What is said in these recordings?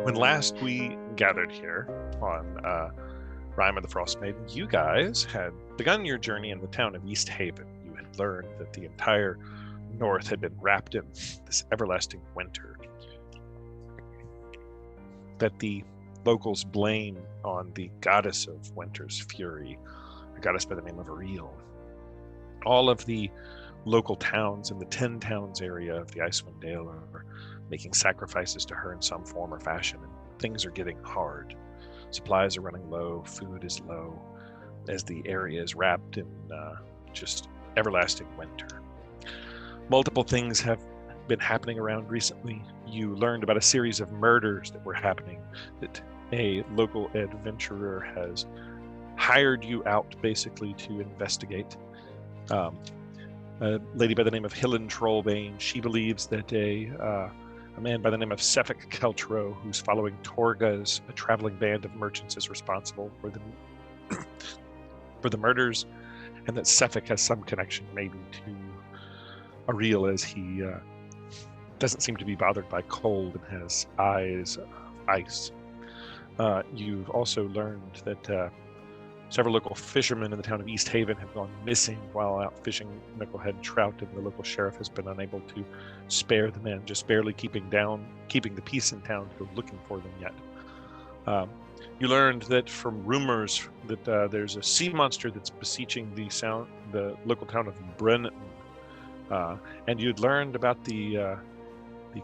When last we gathered here on Rime of the Frostmaiden, you guys had begun your journey in the town of East Haven. You had learned that the entire north had been wrapped in this everlasting winter, that the locals blame on the goddess of winter's fury, a goddess by the name of Ariel. All of the local towns in the 10 towns area of the Icewind Dale are making sacrifices to her in some form or fashion, and things are getting hard. Supplies are running low, food is low, as the area is wrapped in just everlasting winter. Multiple things have been happening around recently. You learned about a series of murders that were happening, that a local adventurer has hired you out basically to investigate. A lady by the name of Hillen Trollbane, she believes that a man by the name of Sefik Keltro, who's following Torga's, a traveling band of merchants, is responsible for the murders, and that Sefik has some connection maybe to Ariel, as he doesn't seem to be bothered by cold and has eyes of ice. You've also learned that several local fishermen in the town of East Haven have gone missing while out fishing knucklehead trout, and the local sheriff has been unable to spare the men, just barely keeping the peace in town to go looking for them yet. You learned that from rumors that there's a sea monster that's beseeching the local town of Brennan, and you'd learned about the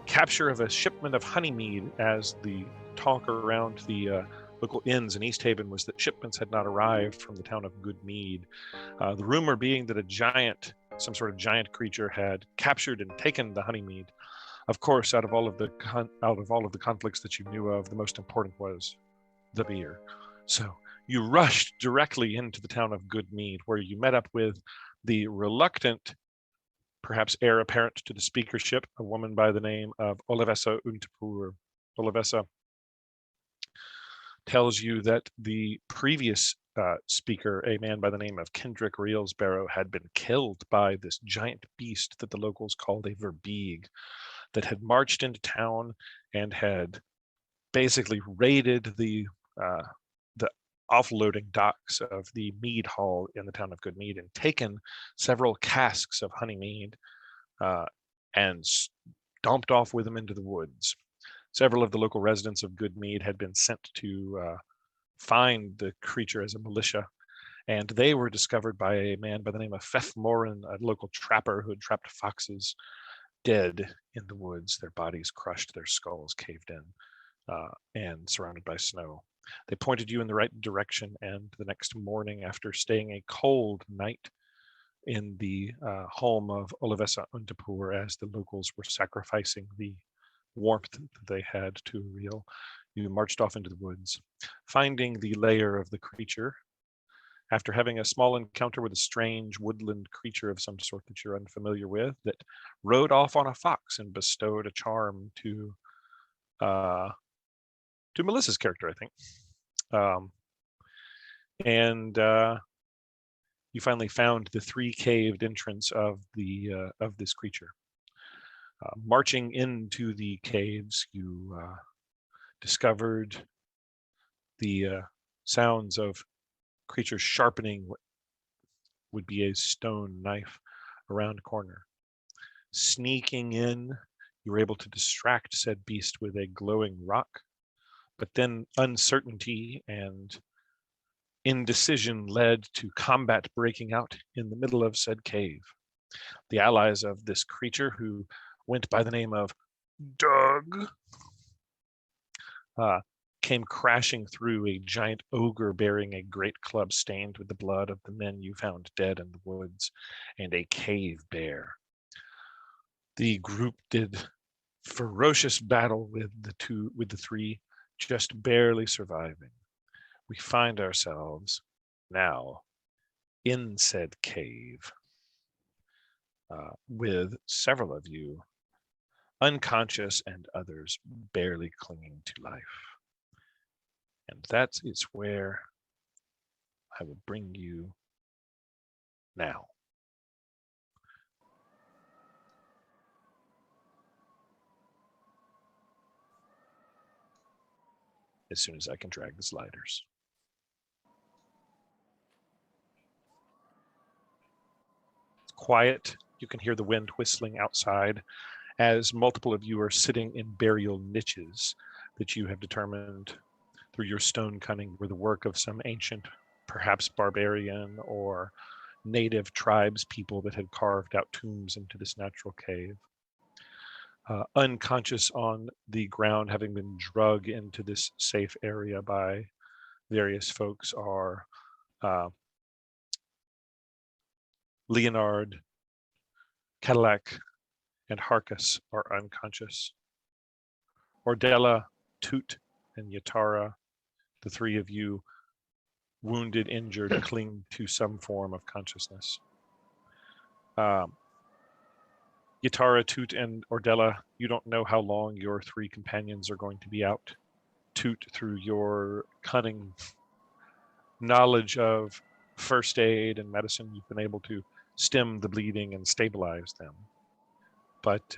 capture of a shipment of honeymead, as the talk around the local inns in East Haven was that shipments had not arrived from the town of Good Mead. The rumor being that some sort of giant creature had captured and taken the honeymead. Of course, out of all of the conflicts that you knew of, the most important was the beer. So you rushed directly into the town of Good Mead, where you met up with the reluctant, perhaps heir apparent to the speakership, a woman by the name of Olivessa Untapur. Olivessa tells you that the previous speaker, a man by the name of Kendrick Reelsbarrow, had been killed by this giant beast that the locals called a verbeeg, that had marched into town and had basically raided the offloading docks of the mead hall in the town of Good Mead and taken several casks of honey mead and stomped off with them into the woods. Several of the local residents of Good Mead had been sent to find the creature as a militia, and they were discovered by a man by the name of Fef Morin, a local trapper who had trapped foxes dead in the woods, their bodies crushed, their skulls caved in, and surrounded by snow. They pointed you in the right direction, and the next morning, after staying a cold night in the home of Olivessa Untapur, as the locals were sacrificing the warmth that they had to Ariel, you marched off into the woods, finding the lair of the creature. After having a small encounter with a strange woodland creature of some sort that you're unfamiliar with, that rode off on a fox and bestowed a charm to Melissa's character, I think. You finally found the 3 caved entrance of this creature. Marching into the caves, you discovered the sounds of creatures sharpening what would be a stone knife around a corner. Sneaking in, you were able to distract said beast with a glowing rock, but then uncertainty and indecision led to combat breaking out in the middle of said cave. The allies of this creature, who went by the name of Doug, came crashing through, a giant ogre bearing a great club stained with the blood of the men you found dead in the woods, and a cave bear. The group did ferocious battle with the 3, just barely surviving. We find ourselves now in said cave, with several of you unconscious and others barely clinging to life. And that is where I will bring you now. as soon as I can drag the sliders. It's quiet. You can hear the wind whistling outside as multiple of you are sitting in burial niches that you have determined through your stone cunning were the work of some ancient, perhaps barbarian or native tribes people that had carved out tombs into this natural cave. Unconscious on the ground, having been drug into this safe area by various folks, are Leonard, Cadillac, and Harkus are unconscious. Ordella, Toot, and Yatara, the three of you, wounded, injured, cling to some form of consciousness. Yatara, Toot, and Ordella, you don't know how long your three companions are going to be out. Toot, through your cunning knowledge of first aid and medicine, you've been able to stem the bleeding and stabilize them. But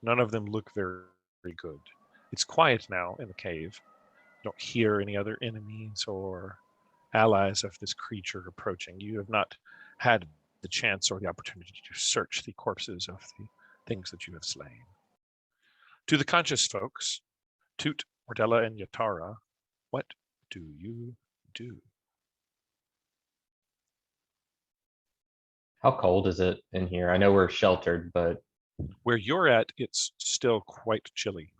none of them look very, very good. It's quiet now in the cave. You don't hear any other enemies or allies of this creature approaching. You have not had the chance or the opportunity to search the corpses of the things that you have slain. To the conscious folks, Toot, Ordella, and Yatara, what do you do? How cold is it in here? I know we're sheltered, but Where you're at, it's still quite chilly.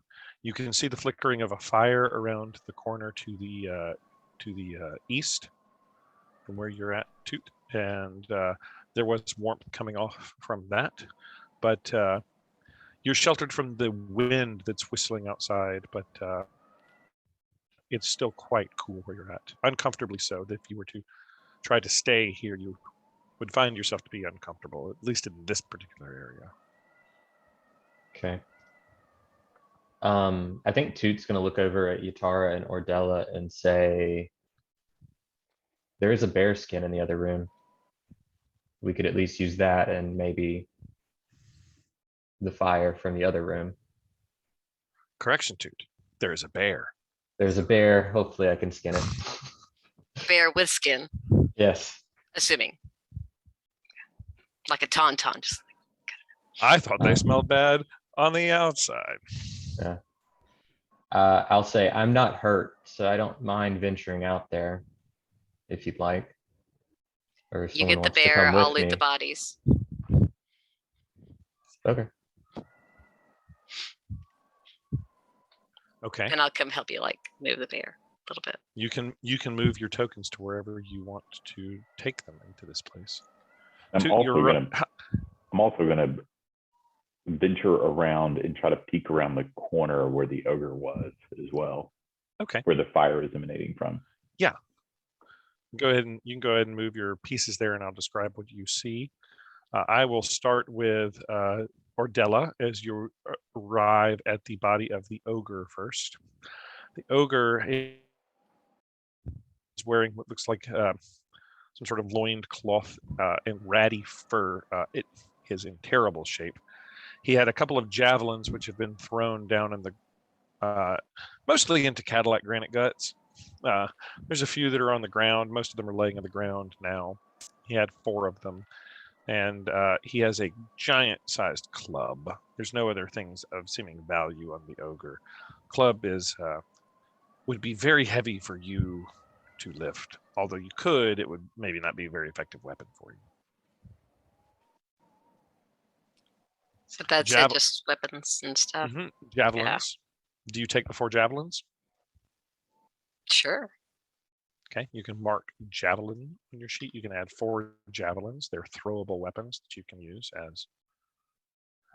You can see the flickering of a fire around the corner to the east from where you're at, Toot, and there was warmth coming off from that, but you're sheltered from the wind that's whistling outside, but it's still quite cool where you're at. Uncomfortably so, that if you were to try to stay here, you would find yourself to be uncomfortable, at least in this particular area. okay. I think Toot's gonna look over at Yatara and Ordella and say, there is a bear skin in the other room. We could at least use that and maybe the fire from the other room. Correction, Toot. There is a bear. There's a bear. Hopefully I can skin it. Bear with skin, Yes. assuming. Like a tauntaun. Just I thought they smelled bad on the outside. Yeah. I'll say I'm not hurt, so I don't mind venturing out there if you'd like. Or if you someone get the wants to bear, come I'll with loot me. the bodies. Okay. Okay. And I'll come help you like move the bear a little bit. You can move your tokens to wherever you want to take them into this place. I'm Toot, also gonna venture around and try to peek around the corner where the ogre was as well. Okay. Where the fire is emanating from. Yeah. Go ahead and you can go ahead and move your pieces there, and I'll describe what you see. I will start with Ordella as you arrive at the body of the ogre first. The ogre is wearing what looks like some sort of loincloth and ratty fur. It is in terrible shape. He had a couple of javelins which have been thrown down in the mostly into Cadillac granite guts. There's a few that are on the ground. Most of them are laying on the ground now. He had 4 of them, and he has a giant-sized club. There's no other things of seeming value on the ogre. Club is would be very heavy for you to lift. Although you could, it would maybe not be a very effective weapon for you. So that's it, just weapons and stuff. Javelins. Yeah. Do you take the 4 javelins? Sure. Okay, you can mark javelin on your sheet. You can add 4 javelins. They're throwable weapons that you can use as.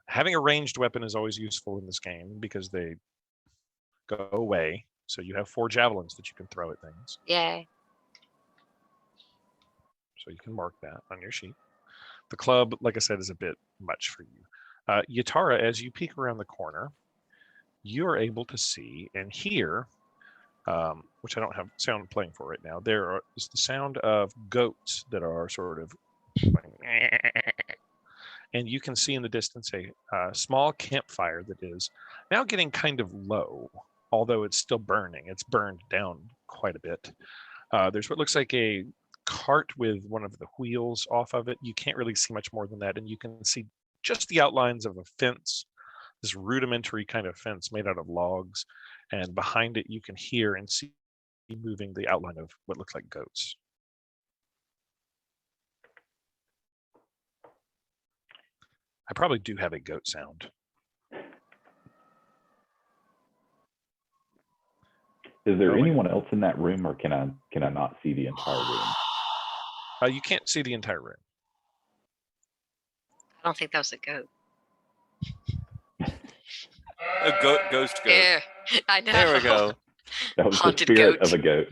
Having a ranged weapon is always useful in this game because they go away. So you have 4 javelins that you can throw at things. Yay. So you can mark that on your sheet. The club, like I said, is a bit much for you. Yatara, as you peek around the corner, you are able to see and hear, which I don't have sound playing for right now. There is the sound of goats that are sort of, and you can see in the distance a small campfire that is now getting kind of low. although it's still burning. It's burned down quite a bit. There's what looks like a cart with one of the wheels off of it. You can't really see much more than that, and you can see just the outlines of a fence, this rudimentary kind of fence made out of logs, and behind it you can hear and see moving the outline of what looks like goats. I probably do have a goat sound. Is there anyone else in that room, or can I not see the entire room? You can't see the entire room. I don't think that was a goat. A ghost goat. Yeah, I know. There we go. That was Haunted the spirit goat. of a goat.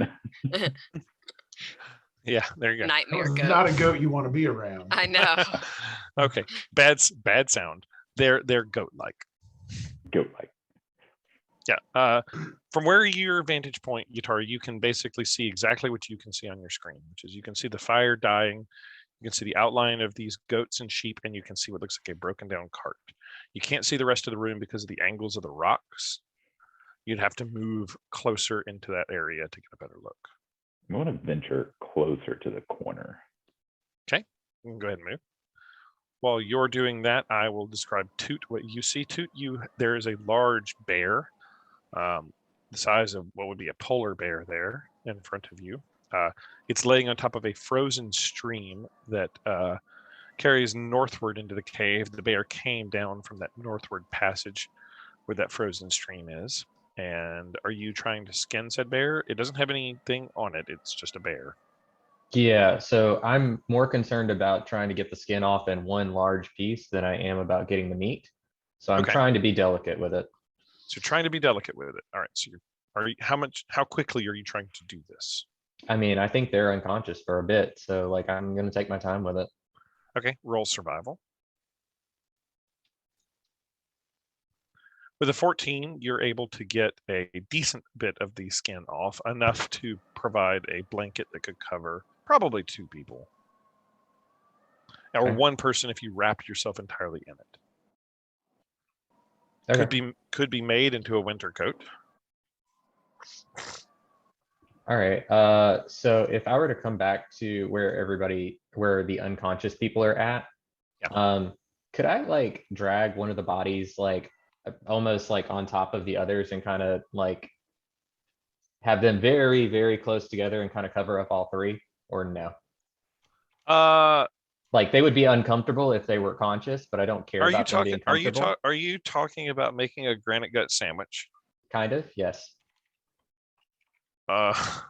Yeah, there you go. Nightmare It's goat. not a goat you want to be around. I know. Okay, bad sound. They're goat-like. Goat-like. Yeah. From where your vantage point, Yatara, you can basically see exactly what you can see on your screen, which is you can see the fire dying, you can see the outline of these goats and sheep, and you can see what looks like a broken down cart. You can't see the rest of the room because of the angles of the rocks. You'd have to move closer into that area to get a better look. I want to venture closer to the corner. You can go ahead and move. While you're doing that, I will describe Toot what you see. Toot, there is a large bear, the size of what would be a polar bear there in front of you. It's laying on top of a frozen stream that carries northward into the cave. The bear came down from that northward passage where that frozen stream is. And are you trying to skin said bear? It doesn't have anything on it. It's just a bear. Yeah, so I'm more concerned about trying to get the skin off in one large piece than I am about getting the meat. So I'm Okay. trying to be delicate with it. So you're trying to be delicate with it. All right. So how quickly are you trying to do this? I mean, I think they're unconscious for a bit, so like I'm gonna take my time with it. Okay, roll survival. With a 14, you're able to get a decent bit of the skin off, enough to provide a blanket that could cover probably 2 people. Or Okay. 1 person if you wrap yourself entirely in it. Okay. Could be made into a winter coat. All right. So if I were to come back to where the unconscious people are at, could I like drag one of the bodies like almost like on top of the others and kind of like have them very, very close together and kind of cover up all 3, or no? Like they would be uncomfortable if they were conscious, but I don't care about them being comfortable. Are you talking about making a granite gut sandwich? Kind of, yes. Oh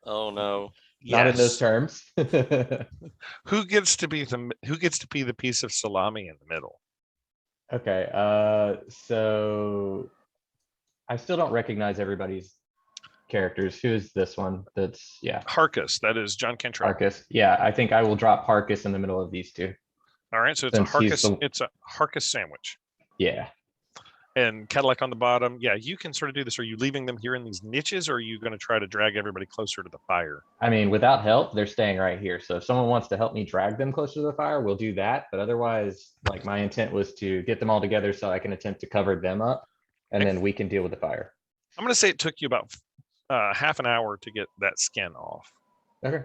no. Not in those Yes. terms. Who gets to be the piece of salami in the middle? Okay, so I still don't recognize everybody's characters. Who is this one? That's Harkus, that is John Cantrell. Harkus. Yeah, I think I will drop Harkus in the middle of these 2. All right, so it's Since he's it's a Harkus sandwich. Yeah. And Cadillac on the bottom. Yeah, you can sort of do this. Are you leaving them here in these niches, or are you going to try to drag everybody closer to the fire? I mean, without help, they're staying right here. So if someone wants to help me drag them closer to the fire, we'll do that. But otherwise, like my intent was to get them all together so I can attempt to cover them up, and then we can deal with the fire. I'm going to say it took you about half an hour to get that skin off. Okay.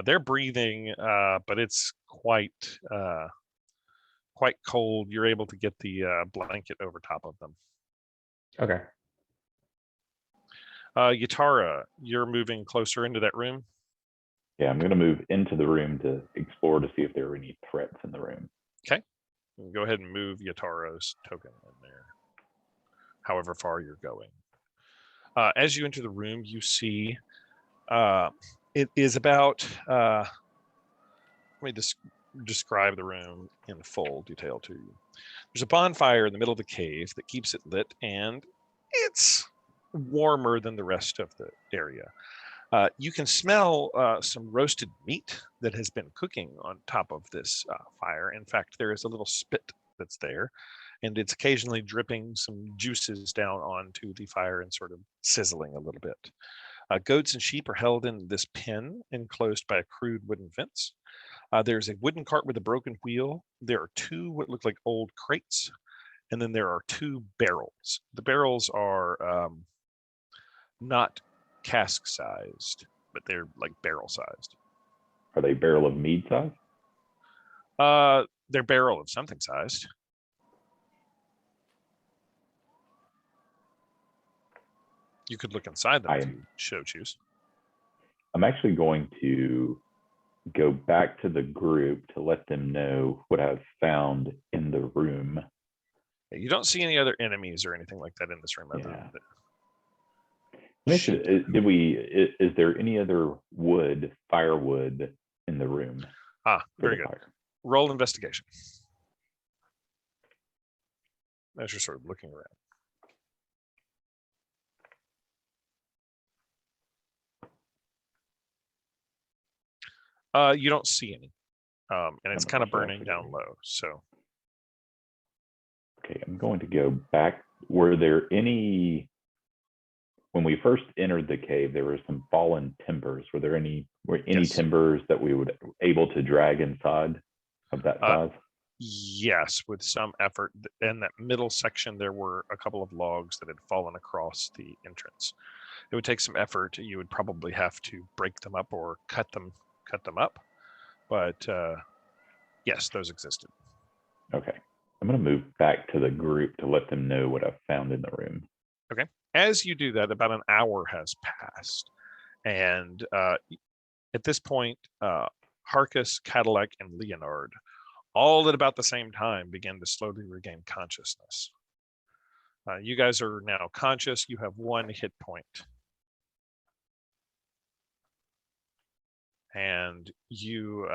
They're breathing, but it's quite cold. You're able to get the blanket over top of them. Okay. Yatara, you're moving closer into that room. Yeah, I'm going to move into the room to explore to see if there are any threats in the room. Okay. Go ahead and move Yatara's token in there, however far you're going. As you enter the room, you see it is about, let me describe the room in full detail to you. There's a bonfire in the middle of the cave that keeps it lit, and it's warmer than the rest of the area. You can smell some roasted meat that has been cooking on top of this fire. In fact, there is a little spit that's there, and it's occasionally dripping some juices down onto the fire and sort of sizzling a little bit. Goats and sheep are held in this pen enclosed by a crude wooden fence. There's a wooden cart with a broken wheel. There are 2 what look like old crates, and then there are 2 barrels. The barrels are not cask sized, but they're like barrel sized. Are they barrel of mead size? They're barrel of something sized. You could look inside them if you so choose. I'm actually going to go back to the group to let them know what I've found in the room. You don't see any other enemies or anything like that in this room. Other than Is there any other firewood in the room? Very good. Fire? Roll investigation. As you're sort of looking around. You don't see any, and it's kind of burning down low. So, okay, I'm going to go back. Were there any, when we first entered the cave, there were some fallen timbers. Were there any Yes. timbers that we would able to drag inside of that size? Yes, with some effort. In that middle section, there were a couple of logs that had fallen across the entrance. It would take some effort. You would probably have to break them up or cut them up, but yes, those existed. Okay, I'm going to move back to the group to let them know what I've found in the room. Okay, as you do that, about an hour has passed, and at this point, Harcus, Cadillac, and Leonard, all at about the same time, begin to slowly regain consciousness. You guys are now conscious. You have 1 hit point. And you,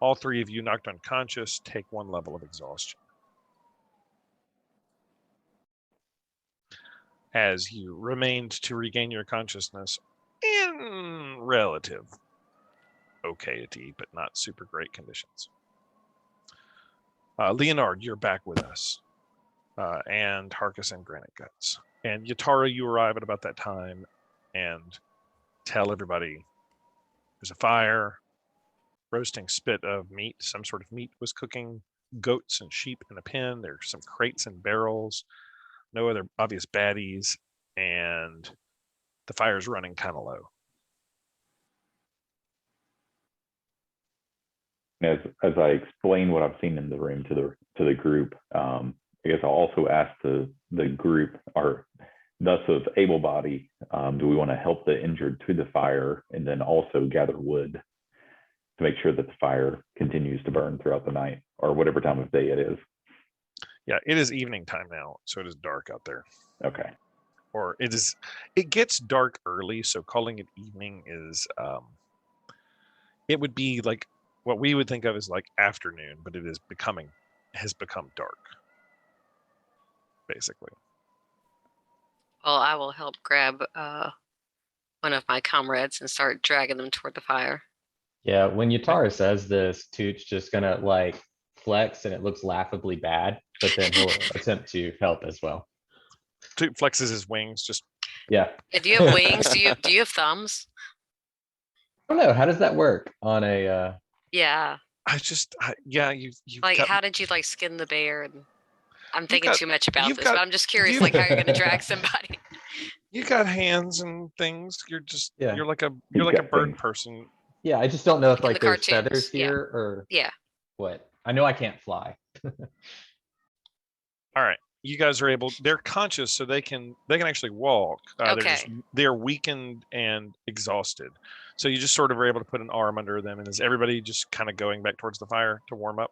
all 3 of you knocked unconscious, take 1 level of exhaustion. As you remained to regain your consciousness in relative okay-ity, but not super great conditions. Leonard, you're back with us, and Harcus and Granite Guts. And Yatara, you arrive at about that time and tell everybody there's a fire, roasting spit of meat. Some sort of meat was cooking, goats and sheep in a pen. There's some crates and barrels, no other obvious baddies, and the fire's running kind of low. As I explain what I've seen in the room to the group, I guess I'll also ask the group, or thus of able body, do we want to help the injured to the fire and then also gather wood to make sure that the fire continues to burn throughout the night or whatever time of day it is? Yeah, it is evening time now, so it is dark out there. Okay. Or it gets dark early, so calling it evening is, it would be like what we would think of as like afternoon, but it has become dark, basically. Well, I will help grab one of my comrades and start dragging them toward the fire. Yeah, when Yatara says this, Tooch just gonna like flex and it looks laughably bad, but then he'll attempt to help as well. Toot flexes his wings, just Yeah. Do you have wings? Do you have thumbs? I don't know, how does that work on a Yeah. you Like, got, how did you like skin the bear? And I'm thinking too much about you've this, got- but I'm just curious, like, how you're gonna drag somebody. you got hands and things. You're just Yeah. you're like a got bird things. person. Yeah, I just don't know if In the like there's cartoons, feathers yeah. here or Yeah. what. I know I can't fly. All right, you guys are able. They're conscious, so they can actually walk. Okay. They're weakened and exhausted. So you just sort of are able to put an arm under them, and is everybody just kind of going back towards the fire to warm up?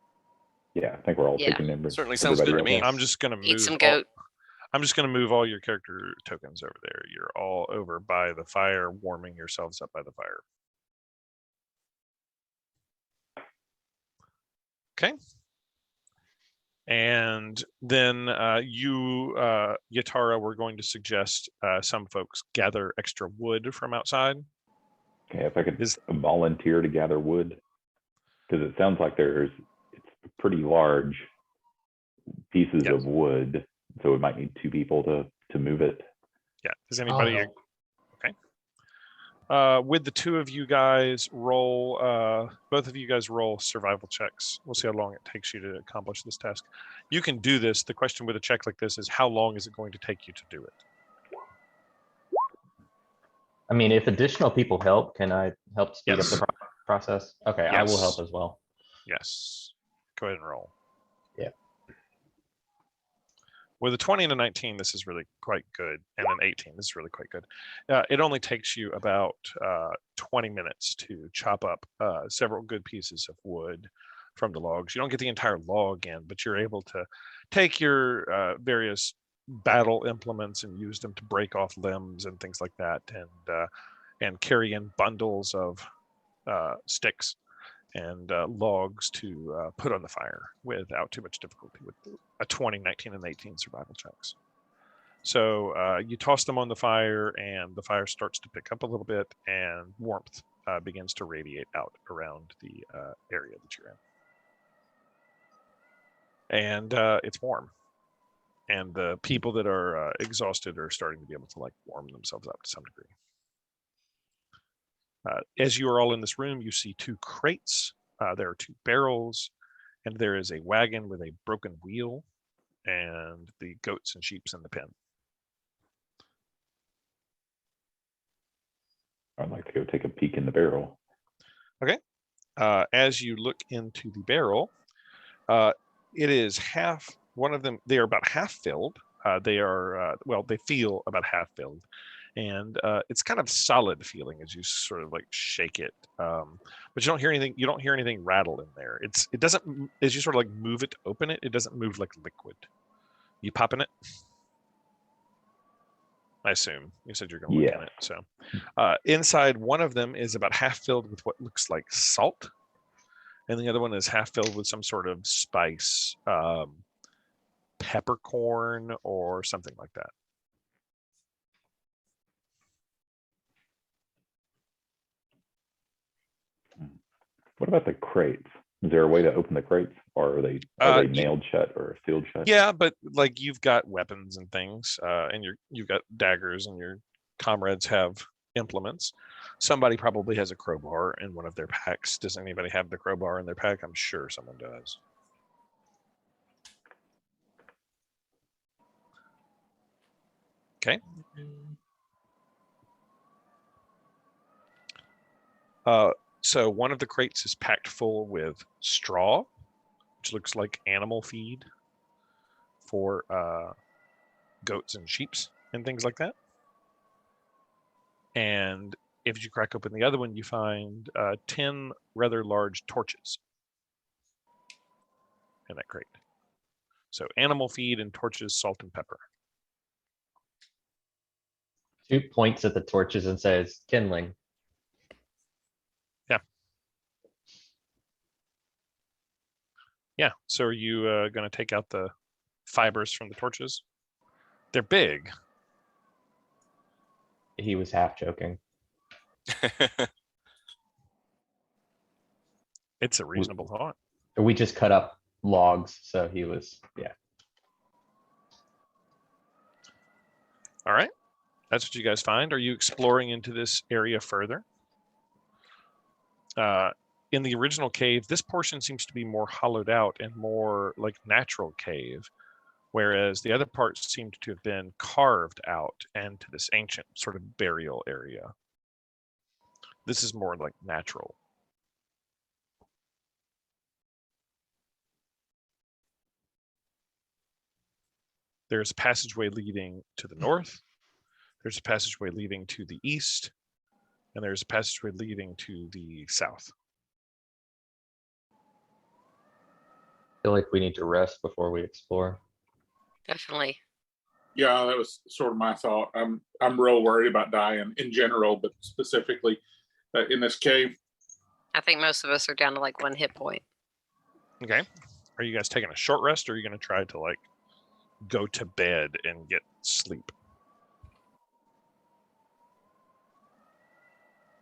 Yeah, I think we're all Yeah. taking numbers. Certainly sounds good to me. I'm just gonna move. Eat some goat. I'm just gonna move all your character tokens over there. You're all over by the fire, warming yourselves up by the fire. Okay. And then Yatara, we're going to suggest some folks gather extra wood from outside. Okay, if I could volunteer to gather wood, because it sounds like it's pretty large pieces Yes. of wood, so we might need 2 people to move it. Yeah. Does anybody? help. Okay. With the two of you guys roll, both of you guys roll survival checks. We'll see how long it takes you to accomplish this task. You can do this. The question with a check like this is how long is it going to take you to do it? I mean, if additional people help, can I help speed Yes. up the process? Okay, I will help Yes. as well. Yes. Go ahead and roll. Yeah. With a 20 and a 19, this is really quite good. And an 18, this is really quite good. It only takes you about 20 minutes to chop up several good pieces of wood from the logs. You don't get the entire log in, but you're able to take your various battle implements and use them to break off limbs and things like that, and carry in bundles of sticks and logs to put on the fire without too much difficulty with a 20, 19, and 18 survival checks. So you toss them on the fire, and the fire starts to pick up a little bit, and warmth begins to radiate out around the area that you're in. And it's warm. And the people that are exhausted are starting to be able to like warm themselves up to some degree. As you are all in this room, you see two crates. There are two barrels, and there is a wagon with a broken wheel, and the goats and sheep's in the pen. I'd like to go take a peek in the barrel. Okay. As you look into the barrel, it is half. One of them, they are about half filled. They are well, they feel about half filled. And it's kind of solid feeling as you sort of like shake it, but you don't hear anything. You don't hear anything rattle in there. It doesn't, as you sort of like move it to open it. It doesn't move like liquid. You pop in it. I assume you said you're going to look in it. So inside, one of them is about half filled with what looks like salt, and the other one is half filled with some sort of spice, peppercorn or something like that. What about the crates? Is there a way to open the crates, or are they nailed shut or sealed shut? Yeah, but like you've got weapons and things, and you've got daggers, and your comrades have implements. Somebody probably has a crowbar in one of their packs. Does anybody have the crowbar in their pack? I'm sure someone does. Okay. So one of the crates is packed full with straw, which looks like animal feed for goats and sheeps and things like that. And if you crack open the other one, you find 10 rather large torches in that crate. So animal feed and torches, salt and pepper. 2 points at the torches and says kindling. Yeah. So are you going to take out the fibers from the torches? They're big. He was half joking. It's a reasonable thought. We just cut up logs, so he was, yeah. All right. That's what you guys find. Are you exploring into this area further? In the original cave, this portion seems to be more hollowed out and more like natural cave, whereas the other parts seemed to have been carved out into this ancient sort of burial area. This is more like natural. There's a passageway leading to the north. There's a passageway leading to the east, and there's a passageway leading to the south. I feel like we need to rest before we explore. Definitely. Yeah, that was sort of my thought. I'm real worried about dying in general, but specifically in this cave. I think most of us are down to like 1 hit point. Okay. Are you guys taking a short rest, or are you going to try to like go to bed and get sleep?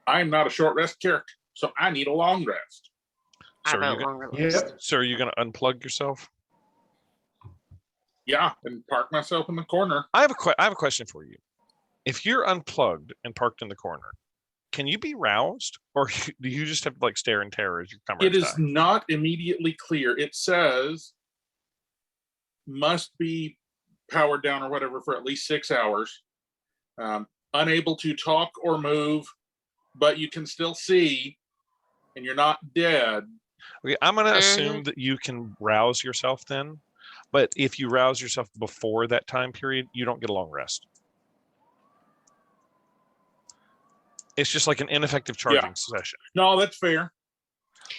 I'm not a short rest character, so I need a long rest. I So are vote you longer Yep. rest. So are you going to unplug yourself? Yeah, and park myself in the corner. I have a question for you. If you're unplugged and parked in the corner, can you be roused, or do you just have to like stare in terror as your comrades It is die? not immediately clear. It says must be powered down or whatever for at least 6 hours. Unable to talk or move, but you can still see, and you're not dead. Okay, I'm going to assume that you can rouse yourself then, but if you rouse yourself before that time period, you don't get a long rest. It's just like an ineffective charging session. No, that's fair.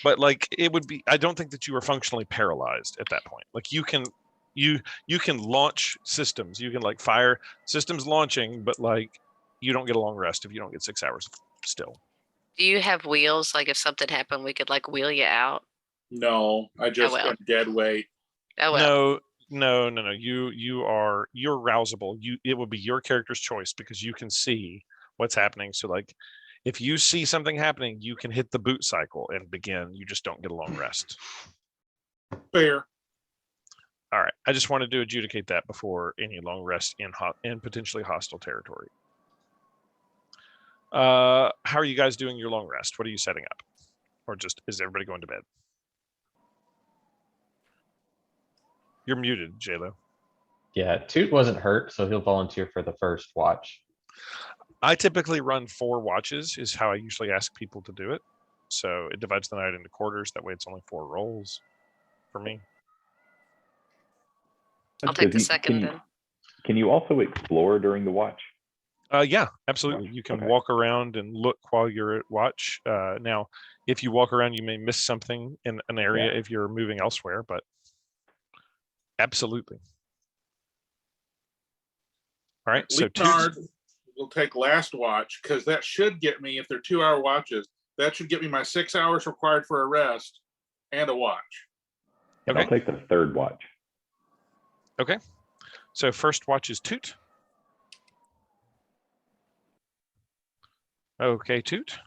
But like it would be, I don't think that you are functionally paralyzed at that point. Like you can launch systems. You can like fire systems launching, but like you don't get a long rest if you don't get 6 hours still. Do you have wheels? Like if something happened, we could like wheel you out? No, I just got dead weight. Oh well. No. You're rousable. It would be your character's choice because you can see what's happening. So like if you see something happening, you can hit the boot cycle and begin. You just don't get a long rest. Fair. All right. I just wanted to adjudicate that before any long rest in potentially hostile territory. How are you guys doing your long rest? What are you setting up? Or just is everybody going to bed? You're muted, JLo. Yeah, Toot wasn't hurt, so he'll volunteer for the first watch. I typically run 4 watches is how I usually ask people to do it. So it divides the night into quarters. That way it's only 4 rolls for me. I'll take the second then. Can you also explore during the watch? Yeah, absolutely. You can walk around and look while you're at watch. Now, if you walk around, you may miss something in an area if you're moving elsewhere, but absolutely. All right, so we'll take last watch because that should get me, if they're 2-hour watches, that should get me my 6 hours required for a rest and a watch. Okay. I'll take the third watch. Okay. So first watch is Toot. Okay, Toot.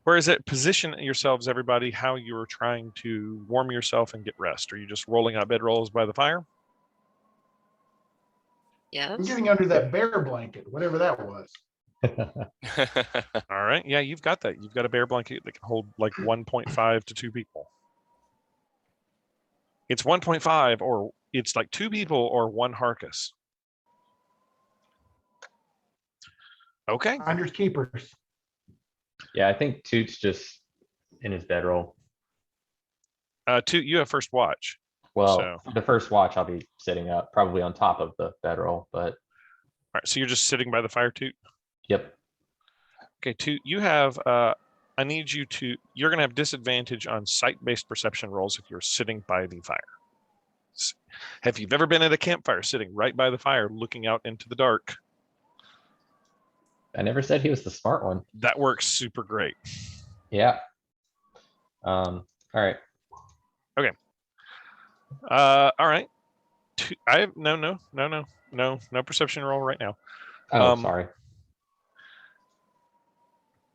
Where is it? Position yourselves, everybody, how you're trying to warm yourself and get rest. Are you just rolling out bedrolls by the fire? Yes. I'm getting under that bear blanket, whatever that was. All right. Yeah, you've got that. You've got a bear blanket that can hold like 1.5 to 2 people. It's 1.5 or it's like 2 people or 1 Harkus. Okay. Finders keepers. Yeah, I think Toot's just in his bedroll. Toot, you have first watch. Well, so the first watch I'll be sitting up, probably on top of the bedroll, but. All right, so you're just sitting by the fire, Toot? Yep. Okay, Toot, you have, I need you to, you're gonna have disadvantage on sight-based perception rolls if you're sitting by the fire. Have you ever been at a campfire sitting right by the fire looking out into the dark? I never said he was the smart one. That works super great. Yeah. All right. Okay. All right. I have no perception roll right now. Oh, sorry.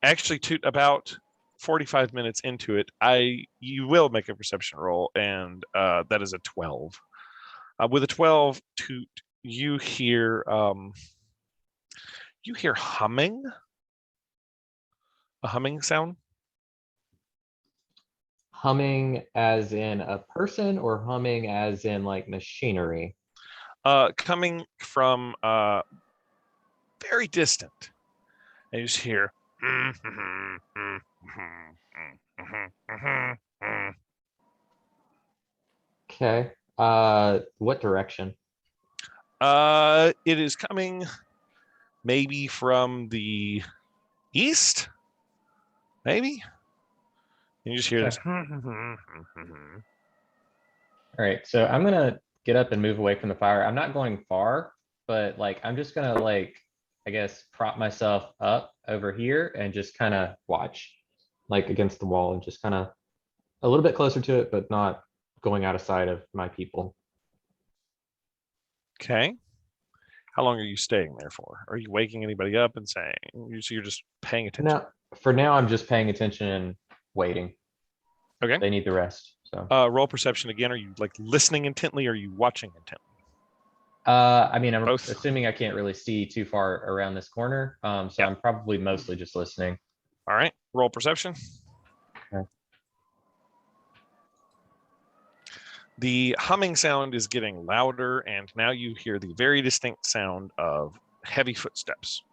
Actually, Toot, about 45 minutes into it, you will make a perception roll, and that is a 12. With a 12, Toot, you hear humming, a humming sound. Humming as in a person or humming as in like machinery? Coming from very distant. And you just hear. Okay. What direction? It is coming maybe from the east, maybe. You just hear this. All right, so I'm gonna get up and move away from the fire. I'm not going far, but like I'm just gonna like, I guess, prop myself up over here and just kind of watch, like against the wall, and just kind of a little bit closer to it, but not going out of sight of my people. Okay. How long are you staying there for? Are you waking anybody up and saying? So you're just paying attention. No, for now I'm just paying attention and waiting. Okay. They need the rest. So roll perception again. Are you like listening intently or are you watching intently? I mean, I'm Both. assuming I can't really see too far around this corner, so Yeah. I'm probably mostly just listening. All right, roll perception. Okay. The humming sound is getting louder, and now you hear the very distinct sound of heavy footsteps.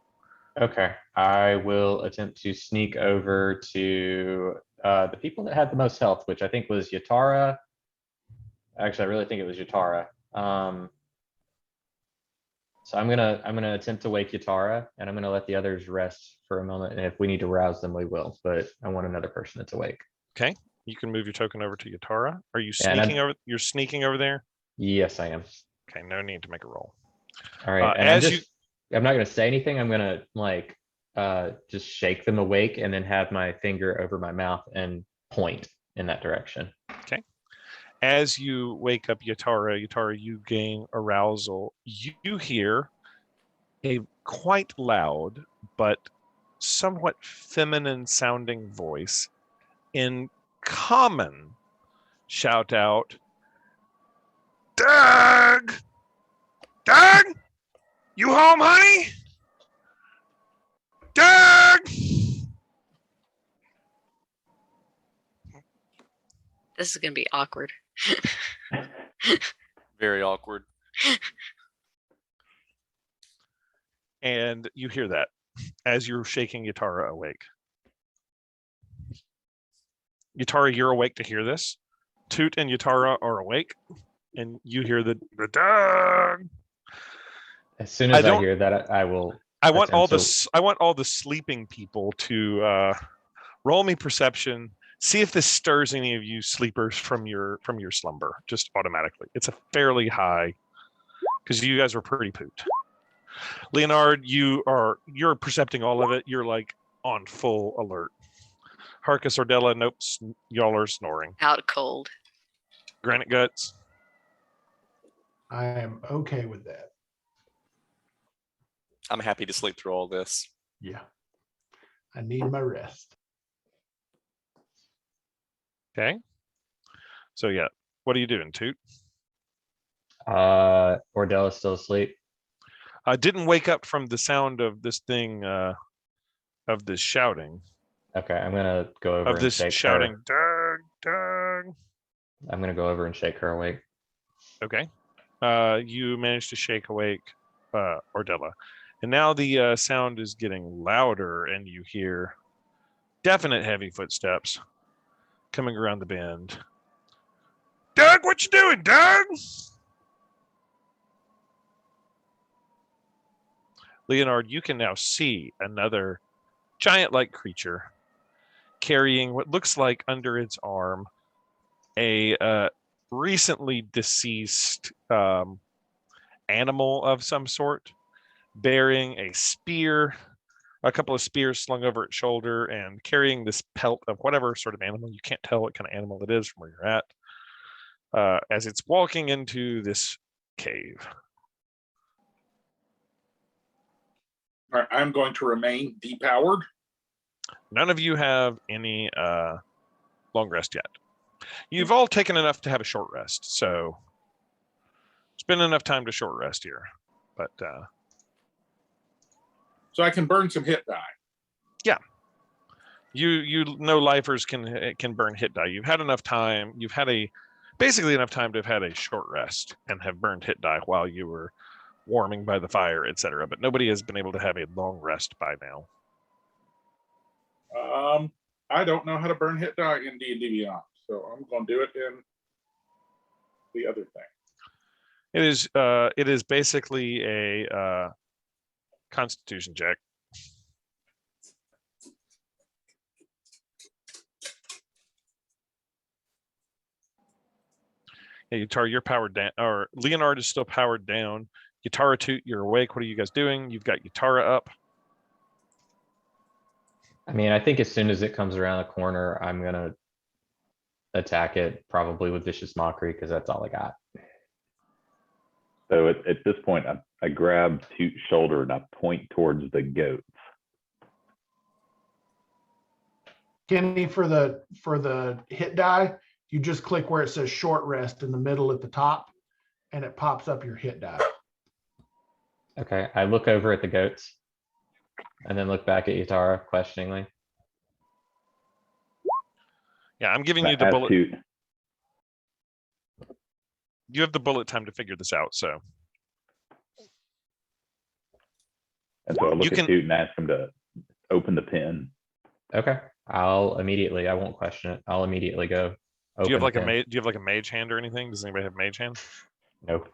Okay, I will attempt to sneak over to the people that had the most health, which I think was Yatara. Actually, I really think it was Yatara. So I'm gonna attempt to wake Yatara, and I'm gonna let the others rest for a moment. And if we need to rouse them, we will. But I want another person that's awake. Okay, you can move your token over to Yatara. Are you Yeah, and sneaking over? You're sneaking over there. Yes, I am. Okay, no need to make a roll. All right, and as I'm not gonna say anything. I'm gonna like just shake them awake, and then have my finger over my mouth and point in that direction. As you wake up Yatara, you gain arousal. You hear a quite loud but somewhat feminine sounding voice in common shout out, Doug! Doug! You home, honey? Doug! This is going to be awkward. Very awkward. And you hear that as you're shaking Yatara awake. Yatara, you're awake to hear this. Toot and Yatara are awake, and you hear the Doug. As soon as I hear that, I will. I want all the sleeping people to roll me perception. See if this stirs any of you sleepers from your slumber, just automatically. It's a fairly high, because you guys were pretty pooped. Leonard, you're percepting all of it. You're like on full alert. Harkus, Ordella, nope, y'all are snoring. Out cold. Granite Guts. I am okay with that. I'm happy to sleep through all this. Yeah. I need my rest. Okay. So yeah, what are you doing, Toot? Ordella's still asleep. I didn't wake up from the sound of this thing, of this shouting. Okay, I'm gonna go over Of and this shake shouting, her. Doug. I'm gonna go over and shake her awake. Okay. You managed to shake awake Ordella. And now the sound is getting louder, and you hear definite heavy footsteps coming around the bend. Doug, what you doing, Doug? Leonard, you can now see another giant-like creature carrying what looks like under its arm a recently deceased animal of some sort, bearing a spear, a couple of spears slung over its shoulder, and carrying this pelt of whatever sort of animal. You can't tell what kind of animal it is from where you're at, as it's walking into this cave. All right, I'm going to remain depowered. None of you have any long rest yet. You've all taken enough to have a short rest, so it's been enough time to short rest here. But So I can burn some hit die. yeah, you know lifers can burn hit die. You've had enough time. You've had basically enough time to have had a short rest and have burned hit die while you were warming by the fire, etc. But nobody has been able to have a long rest by now. I don't know how to burn hit die in D&D Beyond, so I'm going to do it in the other thing. It is basically a Constitution check. Yeah, Yatara, you're powered down, or Leonard is still powered down. Yatara, Toot, you're awake. What are you guys doing? You've got Yatara up. I mean, I think as soon as it comes around the corner, I'm gonna attack it, probably with Vicious Mockery, because that's all I got. So at this point, I grab Toot's shoulder and I point towards the goats. Kenny, for the hit die, you just click where it says short rest in the middle at the top, and it pops up your hit die. Okay, I look over at the goats. And then look back at Yatara questioningly. Yeah, I'm giving And you the as bullet. to- You have the bullet time to figure this out. So And so I look You at can- Toot and ask him to open the pen. Okay, I won't question it. I'll immediately go. do you have like open a do you have like a mage hand or anything? Does anybody have mage hand? Nope.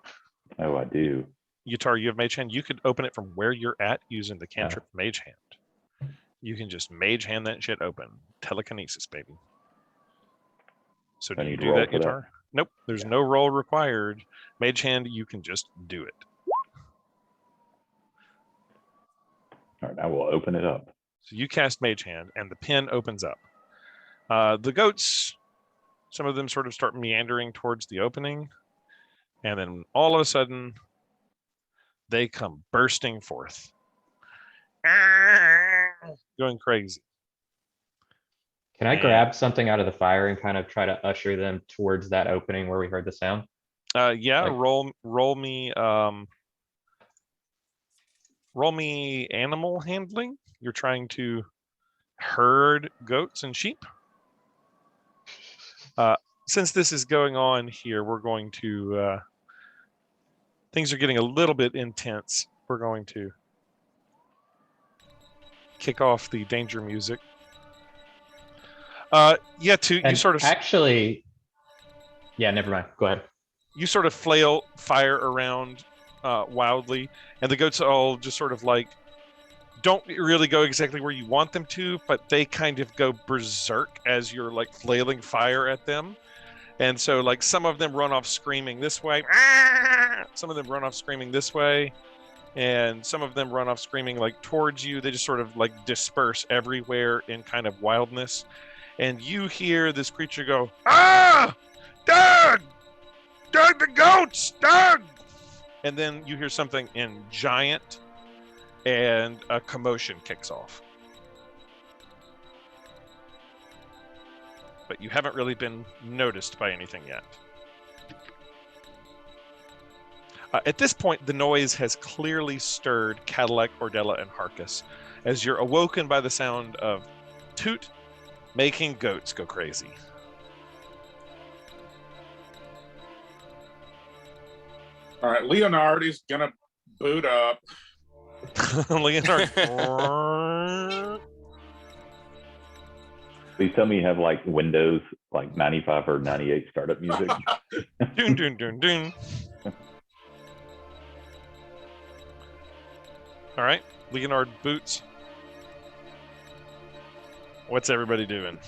Oh, I do. Utar, you have mage hand. You could open it from where you're at using the cantrip mage hand. You can just mage hand that shit open. Telekinesis, baby. So I do you need to do roll that, for that? Utar? Nope. There's no roll required. Mage hand, you can just do it. All right, I will open it up. So you cast mage hand, and the pen opens up. The goats, some of them sort of start meandering towards the opening, and then all of a sudden, they come bursting forth, going crazy. Can I And- grab something out of the fire and kind of try to usher them towards that opening where we heard the sound? Yeah, Like- roll me animal handling. You're trying to herd goats and sheep. Since this is going on here, we're going to things are getting a little bit intense. We're going to kick off the danger music. Yeah, you And sort of actually, yeah, never mind. Go ahead. you sort of flail fire around wildly, and the goats all just sort of like don't really go exactly where you want them to, but they kind of go berserk as you're like flailing fire at them. And so like some of them run off screaming this way, some of them run off screaming this way, and some of them run off screaming like towards you. They just sort of like disperse everywhere in kind of wildness. And you hear this creature go, "Ah! Doug! Doug, the goats! Doug!" And then you hear something in giant, and a commotion kicks off. But you haven't really been noticed by anything yet. At this point, the noise has clearly stirred Cadillac, Ordella, and Harkus, as you're awoken by the sound of Toot making goats go crazy. All right, Leonard is gonna boot up. Leonard. Please tell me you have like Windows like 95 or 98 startup music. Dun, dun, dun, dun. All right, Leonard boots. What's everybody doing?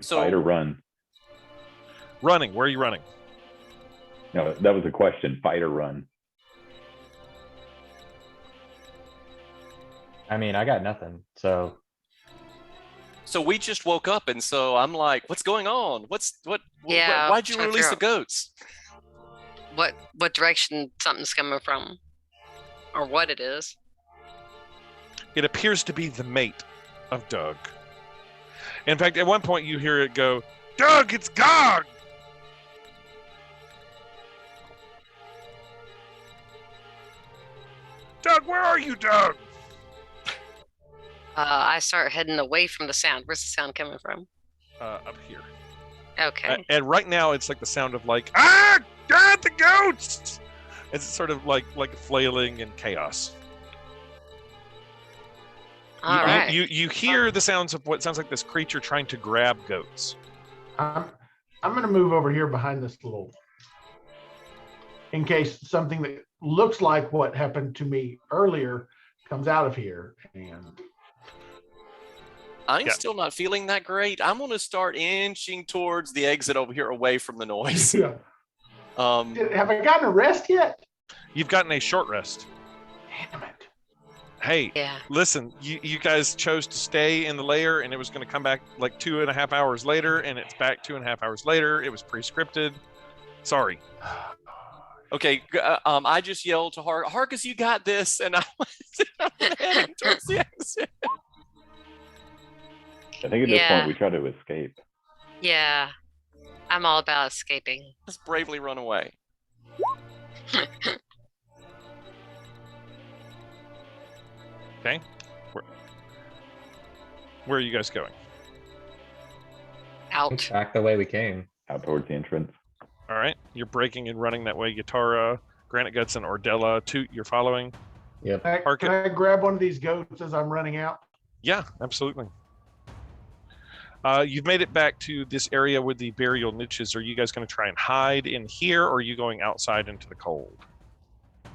So- Fight or run? Running. Where are you running? No, that was a question. Fight or run? I mean, I got nothing. So So we just woke up, and so I'm like, "What's going on? Yeah, Why'd you trying to release the figure goats?" What direction something's coming from, or what it is. It appears to be the mate of Doug. In fact, at one point you hear it go, "Doug, it's Gog!" Doug, where are you, Doug? I start heading away from the sound. Where's the sound coming from? Up here. Okay. And right now it's like the sound of like, God, the goats! It's sort of like flailing and chaos. All you, right. you hear the sounds of what sounds like this creature trying to grab goats. I'm going to move over here behind this little, in case something that looks like what happened to me earlier comes out of here. And I'm Yeah. still not feeling that great. I'm gonna start inching towards the exit over here, away from the noise. yeah. Have I gotten a rest yet? You've gotten a short rest. Damn it. Hey, Yeah. listen, you guys chose to stay in the lair, and it was going to come back like 2.5 hours later, and it's back 2.5 hours later. It was pre-scripted. Sorry. Okay, I just yelled to Harkus, "You got this!" And I went heading towards the exit. I think at this Yeah. point we try to escape. Yeah. I'm all about escaping. Let's bravely run away. Where are you guys going? Out. Back the way we came. Out towards the entrance. All right, you're breaking and running that way. Yatara, Granite Guts, and Ordella. Toot, you're following. Yep. Can I grab one of these goats as I'm running out? Yeah, absolutely. You've made it back to this area with the burial niches. Are you guys going to try and hide in here, or are you going outside into the cold?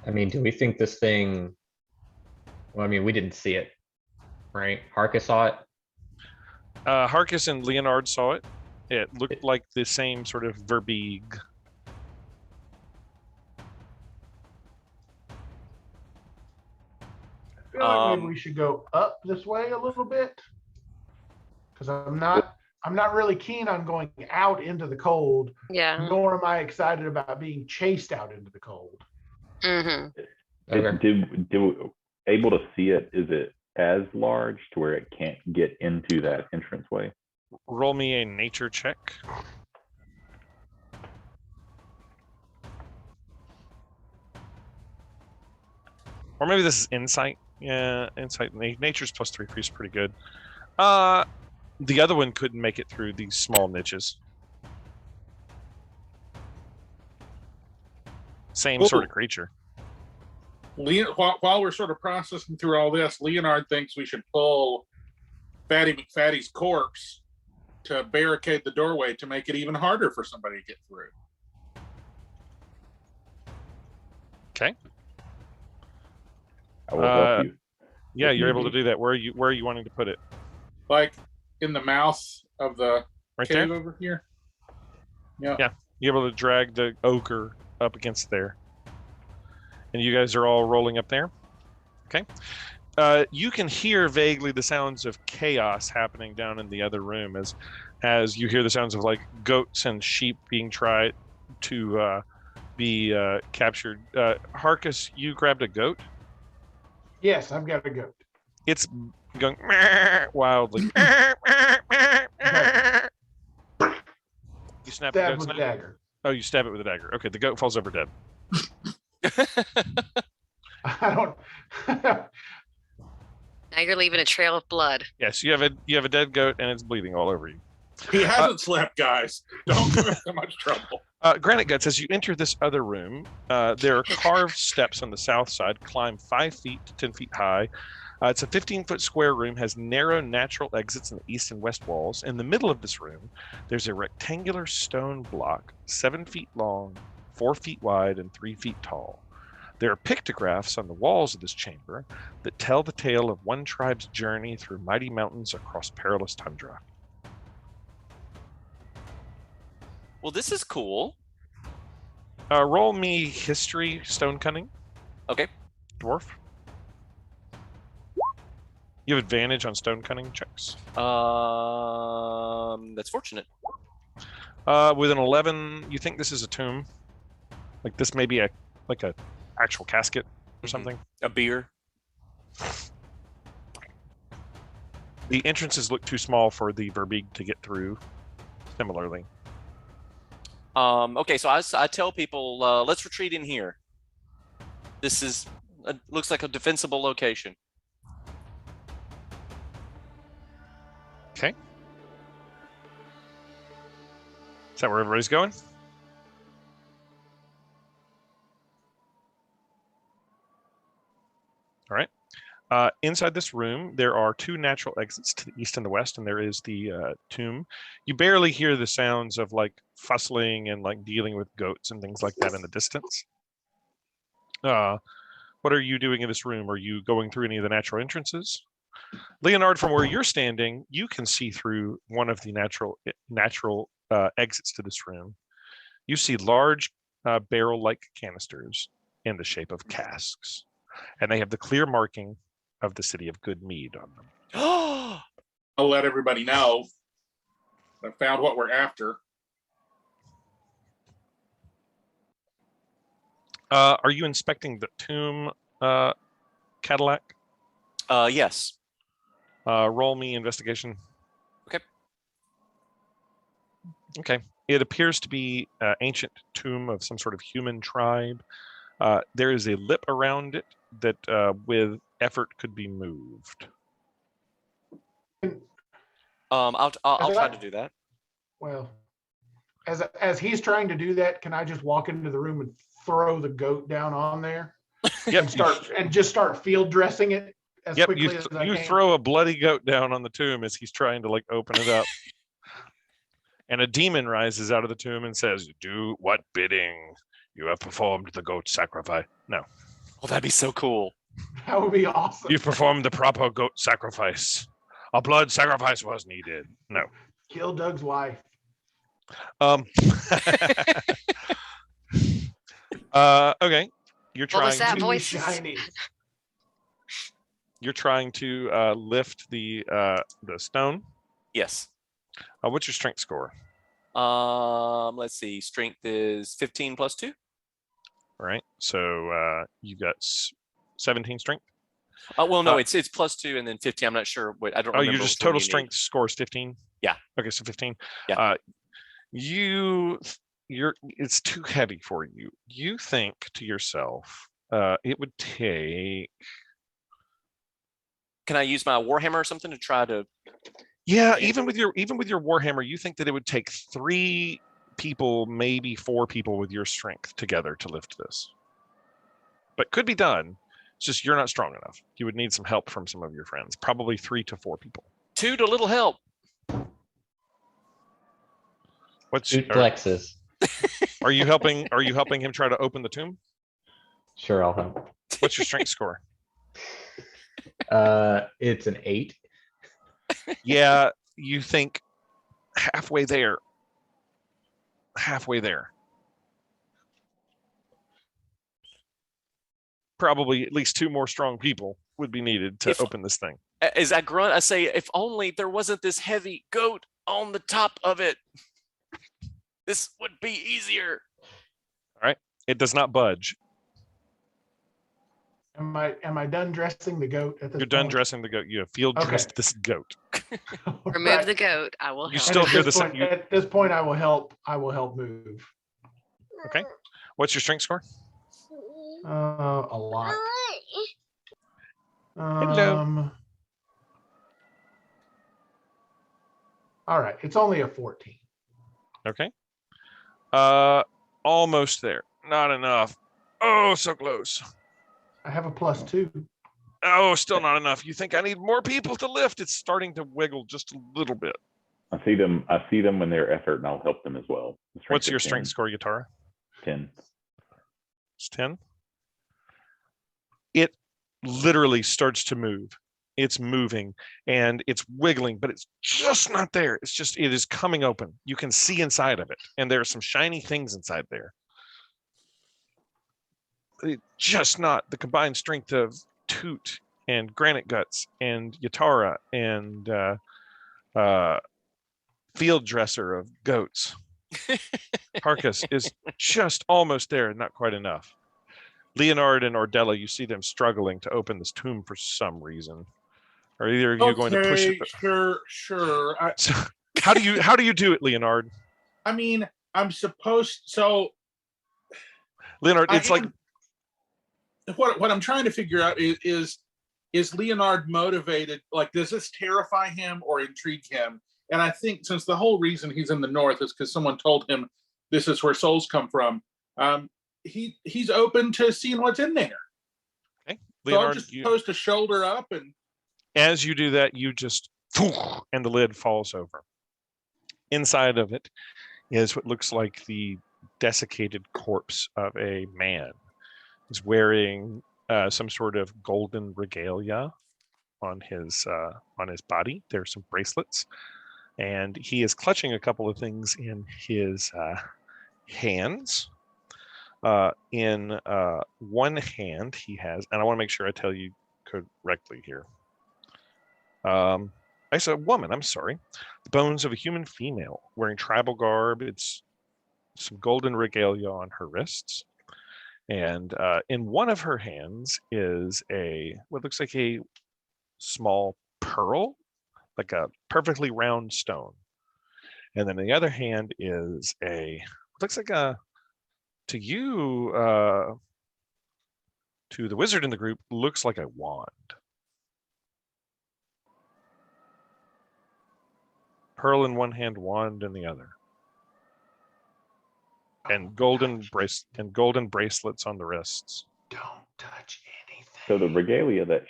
I mean, do we think this thing? Well, I mean, we didn't see it, right? Harka saw it. Harkus and Leonard saw it. It looked like the same sort of verbeeg. I feel like maybe we should go up this way a little bit, because I'm not really keen on going out into the cold. Yeah. Nor am I excited about being chased out into the cold. Mm-hmm. Okay. Able to see it? Is it as large to where it can't get into that entranceway? Roll me a nature check. Or maybe this is insight. Yeah, insight. Nature's +3 for you is pretty good. The other one couldn't make it through these small niches. Same sort of creature. While we're sort of processing through all this, Leonard thinks we should pull Fatty McFatty's corpse to barricade the doorway to make it even harder for somebody to get through. Okay. I will help you. Yeah, If you're need able to be. do that. Where are you wanting to put it? Like in the mouth of the Right cave there? over here. Yeah. Yeah. You're able to drag the ochre up against there. And you guys are all rolling up there? Okay. You can hear vaguely the sounds of chaos happening down in the other room as you hear the sounds of like goats and sheep being tried to be captured. Harkus, you grabbed a goat? Yes, I've got a goat. It's going wildly. You snap the Stab goat's with a neck? dagger. Oh, you stab it with a dagger. Okay, the goat falls over dead. I don't. Now you're leaving a trail of blood. Yes, you have a dead goat and it's bleeding all over you. He hasn't slept, guys. Don't give him so much trouble. Granite Guts, as you enter this other room, there are carved steps on the south side, climb 5 feet to 10 feet high. It's a 15-foot square room, has narrow natural exits in the east and west walls. In the middle of this room, there's a rectangular stone block, 7 feet long, 4 feet wide, and 3 feet tall. There are pictographs on the walls of this chamber that tell the tale of one tribe's journey through mighty mountains across perilous tundra. Well, this is cool. Roll me history, stone cunning. Okay. Dwarf. You have advantage on stone cunning checks. That's fortunate. With an 11, you think this is a tomb? Like this may be a actual casket or something? A beer. The entrances look too small for the verbeeg to get through. Similarly. Okay, so I tell people, let's retreat in here. This is looks like a defensible location. Okay. Is that where everybody's going? All right. Inside this room, there are 2 natural exits to the east and the west, and there is the tomb. You barely hear the sounds of like fussling and like dealing with goats and things like that in the distance. What are you doing in this room? Are you going through any of the natural entrances? Leonard, from where you're standing, you can see through one of the natural exits to this room. You see large barrel-like canisters in the shape of casks, and they have the clear marking of the city of Good Mead on them. I'll let everybody know. I found what we're after. Are you inspecting the tomb, Cadillac? Yes. Roll me investigation. Okay. Okay. It appears to be an ancient tomb of some sort of human tribe. There is a lip around it that with effort could be moved. I'll try to do that. Well, as he's trying to do that, can I just walk into the room and throw the goat down on there? Yep. And just start field dressing it as quickly as I you can? throw a bloody goat down on the tomb as he's trying to like open it up. And a demon rises out of the tomb and says, "Do what bidding? You have performed the goat sacrifice." No. Oh, that'd be so cool. That would be awesome. You performed the proper goat sacrifice. A blood sacrifice was needed. No. Kill Doug's wife. Okay. You're What was trying that to voice? Shiny. you're trying to lift the stone. Yes. What's your strength score? Let's see. Strength is 15 plus 2. All right. So you got 17 strength. Well, no, it's plus 2 and then 15. I'm not sure what. I don't. Oh, remember your just which one total you strength score is 15. Yeah. Okay, so 15. Yeah. It's too heavy for you. You think to yourself, it would take. Can I use my warhammer or something to try to? Yeah, even with your warhammer, you think that it would take 3 people, maybe 4 people with your strength together to lift this. But could be done. It's just you're not strong enough. You would need some help from some of your friends, probably 3 to 4 people. 2 to little help. What's Duplexes. are you helping? Are you helping him try to open the tomb? Sure, I'll help. What's your strength score? It's an 8. Yeah, you think halfway there. Halfway there. Probably at least 2 more strong people would be needed to open this thing. As I grunt, I say, if only there wasn't this heavy goat on the top of it. This would be easier. All right. It does not budge. Am I done dressing the goat at this You're done point? dressing the goat. You have field dressed this goat. Remove Right. the goat. I will You help. still And hear at this the point, sound. at this point, I will help move. Okay. What's your strength score? A lot. Hello. All right, it's only a 14. Okay. Almost there. Not enough. Oh, so close. I have a +2. Oh, still not enough. You think I need more people to lift? It's starting to wiggle just a little bit. I see them when they're effort, and I'll help them as well. What's your strength score, Yatara? 10. It's 10. It literally starts to move. It's moving and it's wiggling, but it's just not there. It is coming open. You can see inside of it, and there are some shiny things inside there. Just not the combined strength of Toot and Granite Guts and Yatara and Field Dresser of Goats. Harkus is just almost there, not quite enough. Leonard and Ordella, you see them struggling to open this tomb for some reason. Are either of you going to push it? Sure. So, how do you do it, Leonard? I mean, I'm supposed so. Leonard, it's like what I'm trying to figure out is Leonard motivated? Like, does this terrify him or intrigue him? And I think since the whole reason he's in the north is because someone told him this is where souls come from, he's open to seeing what's in there. Okay, Leonard, so I'm Leonard, just supposed to shoulder up, and as you do that, you just and the lid falls over. Inside of it is what looks like the desiccated corpse of a man. He's wearing some sort of golden regalia on his body. There's some bracelets, and he is clutching a couple of things in his hands. In one hand, he has, and I want to make sure I tell you correctly here. I said a woman. I'm sorry. The bones of a human female wearing tribal garb. It's some golden regalia on her wrists. And in one of her hands is what looks like a small pearl, like a perfectly round stone. And then the other hand is looks like to the wizard in the group, looks like a wand. Pearl in one hand, wand in the other. And golden bracelets on the wrists. Don't touch anything. So the regalia that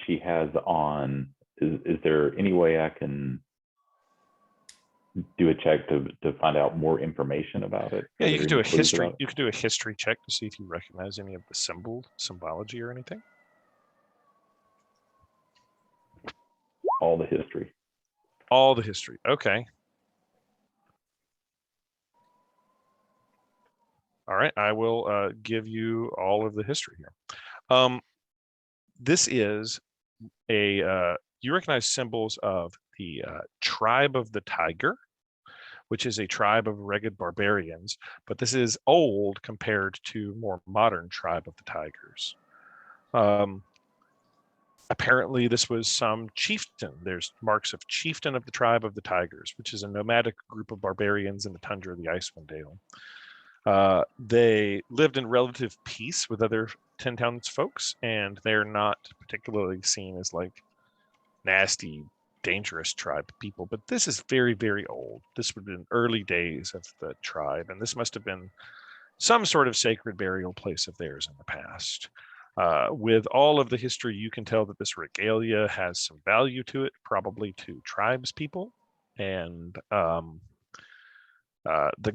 she has on, is there any way I can do a check to find out more information about it? Yeah, you Are could there do a any clues history. about it? You could do a history check to see if you recognize any of the symbology or anything. All the history. All the history. Okay. All right, I will give you all of the history here. This is you recognize symbols of the tribe of the tiger, which is a tribe of ragged barbarians, but this is old compared to more modern tribe of the tigers. Apparently this was some chieftain. There's marks of chieftain of the tribe of the tigers, which is a nomadic group of barbarians in the tundra of the Icewind Dale. They lived in relative peace with other Ten Townsfolks, and they're not particularly seen as like nasty, dangerous tribe people. But this is very, very old. This would have been early days of the tribe, and this must have been some sort of sacred burial place of theirs in the past. With all of the history, you can tell that this regalia has some value to it, probably to tribes people, and the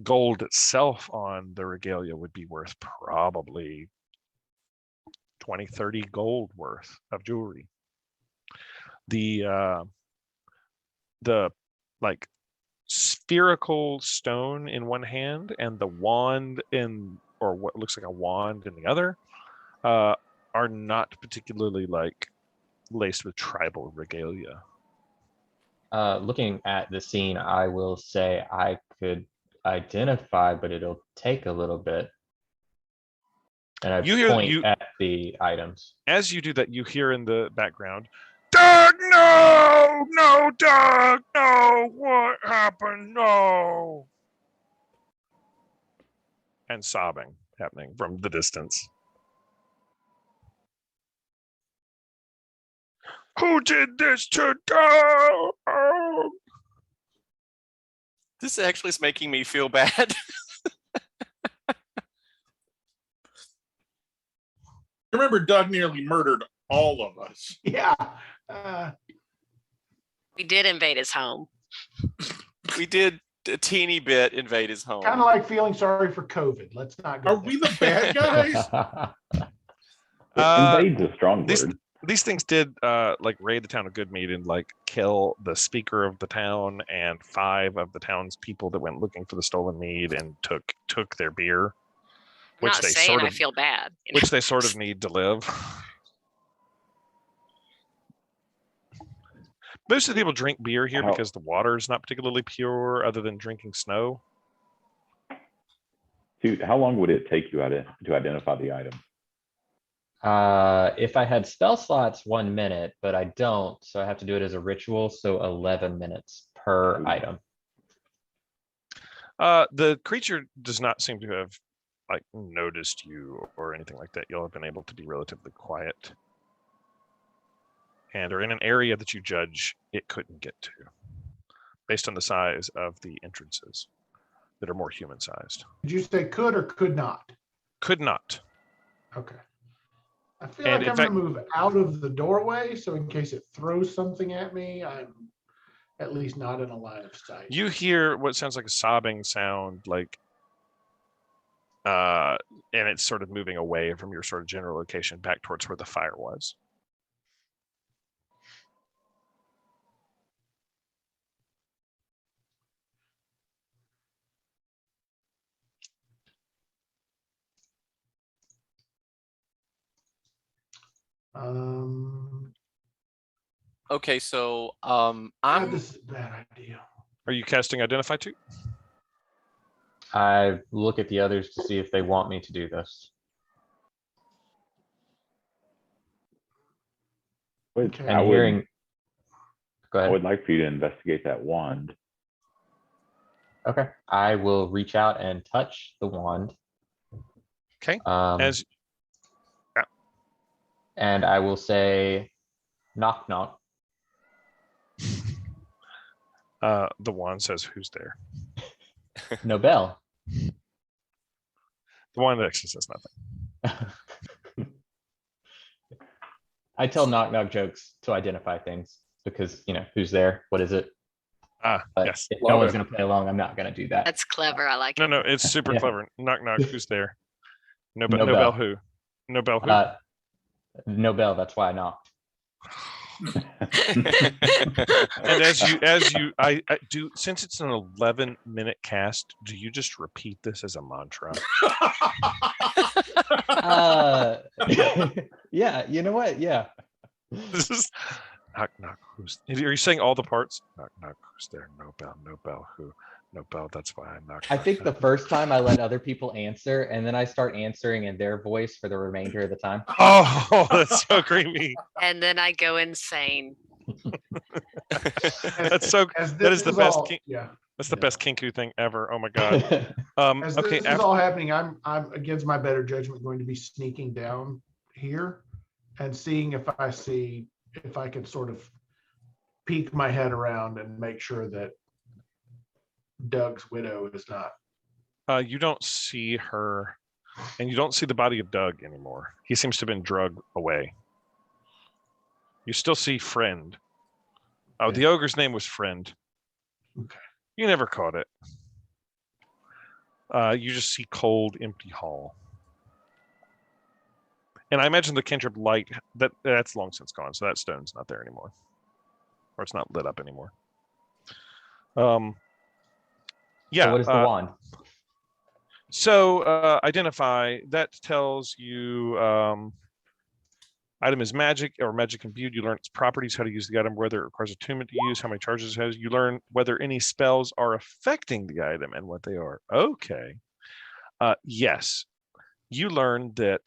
gold itself on the regalia would be worth probably 20, 30 gold worth of jewelry. The like spherical stone in one hand and the wand or what looks like a wand in the other are not particularly like laced with tribal regalia. Looking at the scene, I will say I could identify, but it'll take a little bit. And I point at the items. As you do that, you hear in the background, Doug, no! No, Doug, no! What happened? No! And sobbing happening from the distance. Who did this to Doug? This actually is making me feel bad. Remember, Doug nearly murdered all of us. Yeah. We did invade his home. We did a teeny bit invade his home. Kind of like feeling sorry for COVID. Let's not go Are there. we the bad guys? Invade's a strong word. These things did like raid the town of Goodmead and like kill the speaker of the town and 5 of the town's people that went looking for the stolen mead and took their beer. I'm not saying I feel bad. Which they sort of need to live. Most of the people drink beer here because the water is not particularly pure other than drinking snow. Dude, how long would it take you to identify the item? If I had spell slots, 1 minute, but I don't, so I have to do it as a ritual, so 11 minutes per item. The creature does not seem to have like noticed you or anything like that. You'll have been able to be relatively quiet and are in an area that you judge it couldn't get to based on the size of the entrances that are more human sized. Did you say could or could not? Could not. Okay. I feel like I'm going to move out of the doorway, so in case it throws something at me, I'm at least not in a line of sight. You hear what sounds like a sobbing sound, like, and it's sort of moving away from your sort of general location back towards where the fire was. Okay, so this is a bad idea. Are you casting Identify too? I look at the others to see if they want me to do this. Okay. And hearing. Go ahead. I would like for you to investigate that wand. Okay. I will reach out and touch the wand. Okay. And I will say, knock, knock. The wand says, "Who's there?" Nobel. The wand actually says nothing. I tell knock knock jokes to identify things because who's there? What is it? But Yes. if no one's gonna play along, I'm not gonna do that. That's clever. I like No, it. no, it's super Yeah. clever. Knock, knock. Who's there? Nobel. Nobel. Nobel who? Nobel who? Nobel. That's why I knocked. And I do, since it's an 11-minute cast, do you just repeat this as a mantra? Yeah. You know what? Yeah. This is knock, knock. Who's? Are you saying all the parts? Knock, knock. Who's there? Nobel. Nobel who? Nobel. That's why I knocked. I think the first time I let other people answer, and then I start answering in their voice for the remainder of the time. Oh, that's so creepy. And then I go insane. That's so. As That this is the best. all, yeah. That's the best kinku thing ever. Oh my god. As Okay. this is all happening, I'm against my better judgment going to be sneaking down here and seeing if I can sort of peek my head around and make sure that Doug's widow is not. You don't see her, and you don't see the body of Doug anymore. He seems to have been drugged away. You still see Friend. Oh, Okay. the ogre's name was Friend. Okay. You never caught it. You just see cold, empty hall. And I imagine the cantrip light, that's long since gone, so that stone's not there anymore. Or it's not lit up anymore. Yeah. So what is the wand? So identify, that tells you item is magic or magic imbued. You learn its properties, how to use the item, whether it requires attunement to use, how many charges it has. You learn whether any spells are affecting the item and what they are. Okay. Yes. You learn that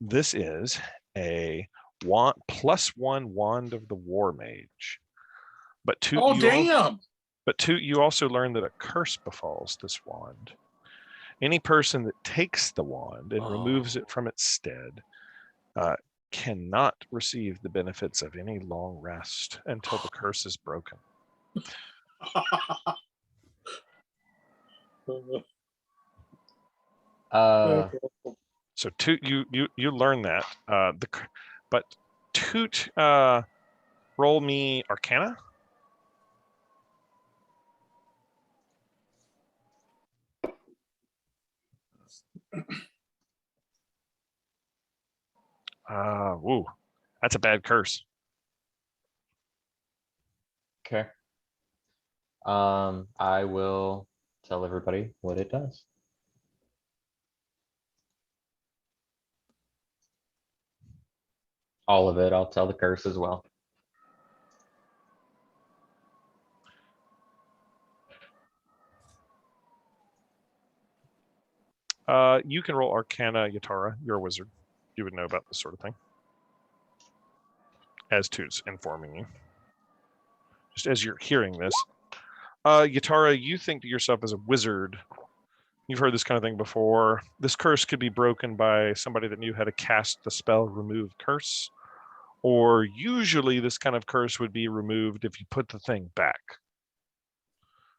this is a wand +1 wand of the war mage. But two, Oh, damn. you also learn that a curse befalls this wand. Any person that takes the wand and removes it from its stead cannot receive the benefits of any long rest until the curse is broken. So you learn that. But Toot, roll me Arcana. Woo, that's a bad curse. Okay. I will tell everybody what it does. All of it. I'll tell the curse as well. You can roll Arcana, Yatara. You're a wizard. You would know about this sort of thing. As Toot's informing you. Just as you're hearing this. Yatara, you think to yourself as a wizard, you've heard this kind of thing before. This curse could be broken by somebody that knew how to cast the spell Remove Curse. Or usually this kind of curse would be removed if you put the thing back.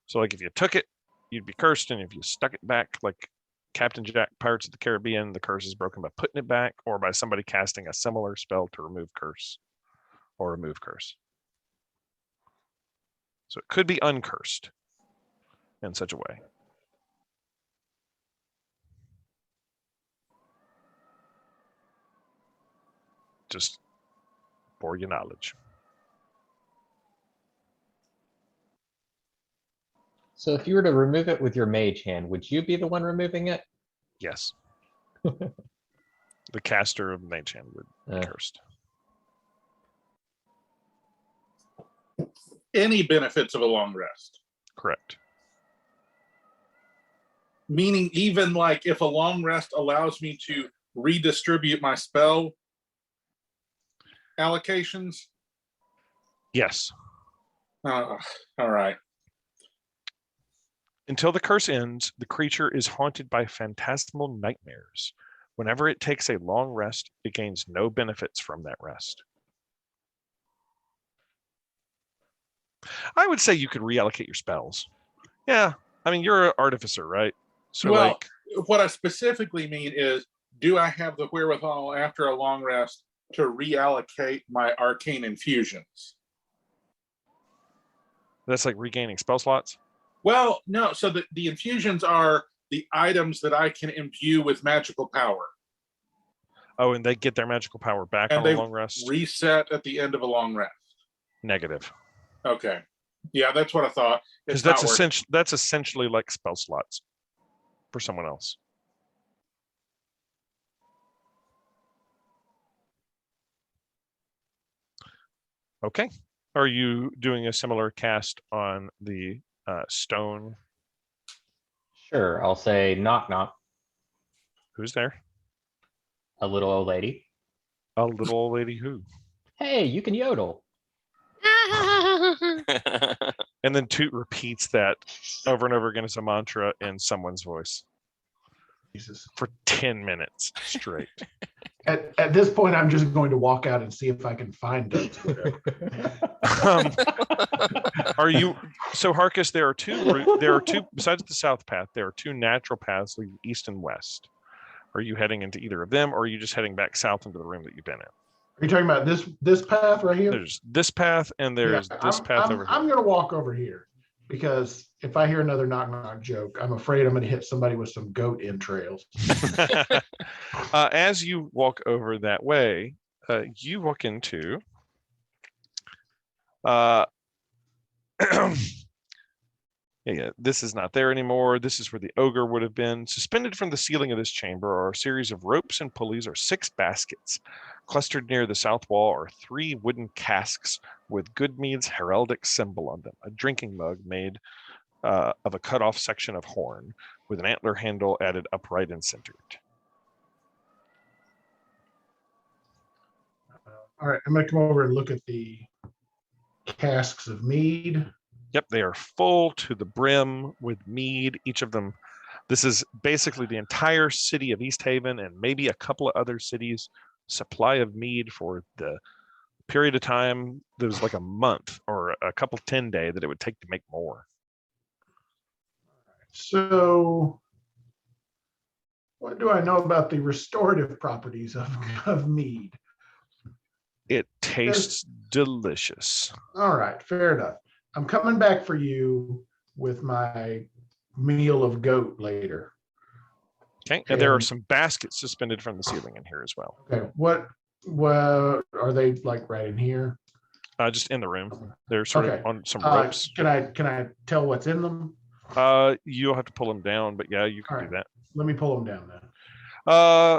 So like if you took it, you'd be cursed. And if you stuck it back, like Captain Jack, Pirates of the Caribbean, the curse is broken by putting it back or by somebody casting a similar spell to remove curse or remove curse. So it could be uncursed in such a way. Just for your knowledge. So if you were to remove it with your mage hand, would you be the one removing it? Yes. The caster of Mage Hand would be cursed. Any benefits of a long rest? Correct. Meaning even like if a long rest allows me to redistribute my spell allocations? Yes. All right. Until the curse ends, the creature is haunted by phantasmal nightmares. Whenever it takes a long rest, it gains no benefits from that rest. I would say you could reallocate your spells. Yeah, I mean you're an artificer, right? So Well, like, what I specifically mean is, do I have the wherewithal after a long rest to reallocate my arcane infusions? that's like regaining spell slots. Well, no. So the infusions are the items that I can imbue with magical power. Oh, and they get their magical power back And on a they long rest. reset at the end of a long rest. Negative. Okay. Yeah, that's what I thought. Because It's not working. that's essentially like spell slots for someone else. Okay. Are you doing a similar cast on the stone? Sure, I'll say knock knock, Who's there? a little old lady. A little old lady who? Hey, you can yodel. And then Toot repeats that over and over again as a mantra in someone's voice Jesus. for 10 minutes straight. At this point, I'm just going to walk out and see if I can find them. Are you so Harkus? There are two besides the south path. There are two natural paths leading east and west. Are you heading into either of them, or are you just heading back south into the room that you've been in? Are you talking about this path right here? There's this path and there's this path over here. I'm going to walk over here because if I hear another knock knock joke, I'm afraid I'm going to hit somebody with some goat entrails. As you walk over that way, you walk into yeah, this is not there anymore. This is where the ogre would have been. Suspended from the ceiling of this chamber are a series of ropes and pulleys or 6 baskets. Clustered near the south wall are 3 wooden casks with Goodmead's heraldic symbol on them, a drinking mug made of a cut-off section of horn with an antler handle added upright and centered. All right, I'm going to come over and look at the casks of mead. Yep, they are full to the brim with mead. Each of them, this is basically the entire city of East Haven and maybe a couple of other cities' supply of mead for the period of time. There was like a month or a couple 10-day that it would take to make more. So what do I know about the restorative properties of mead? It tastes delicious. All right, fair enough. I'm coming back for you with my meal of goat later. Okay, and there are some baskets suspended from the ceiling in here as well. Okay, what are they like right in here? Just in the room. They're sort of on some ropes. Can I tell what's in them? You'll have to pull them down, but yeah, you can do that. Let me pull them down then.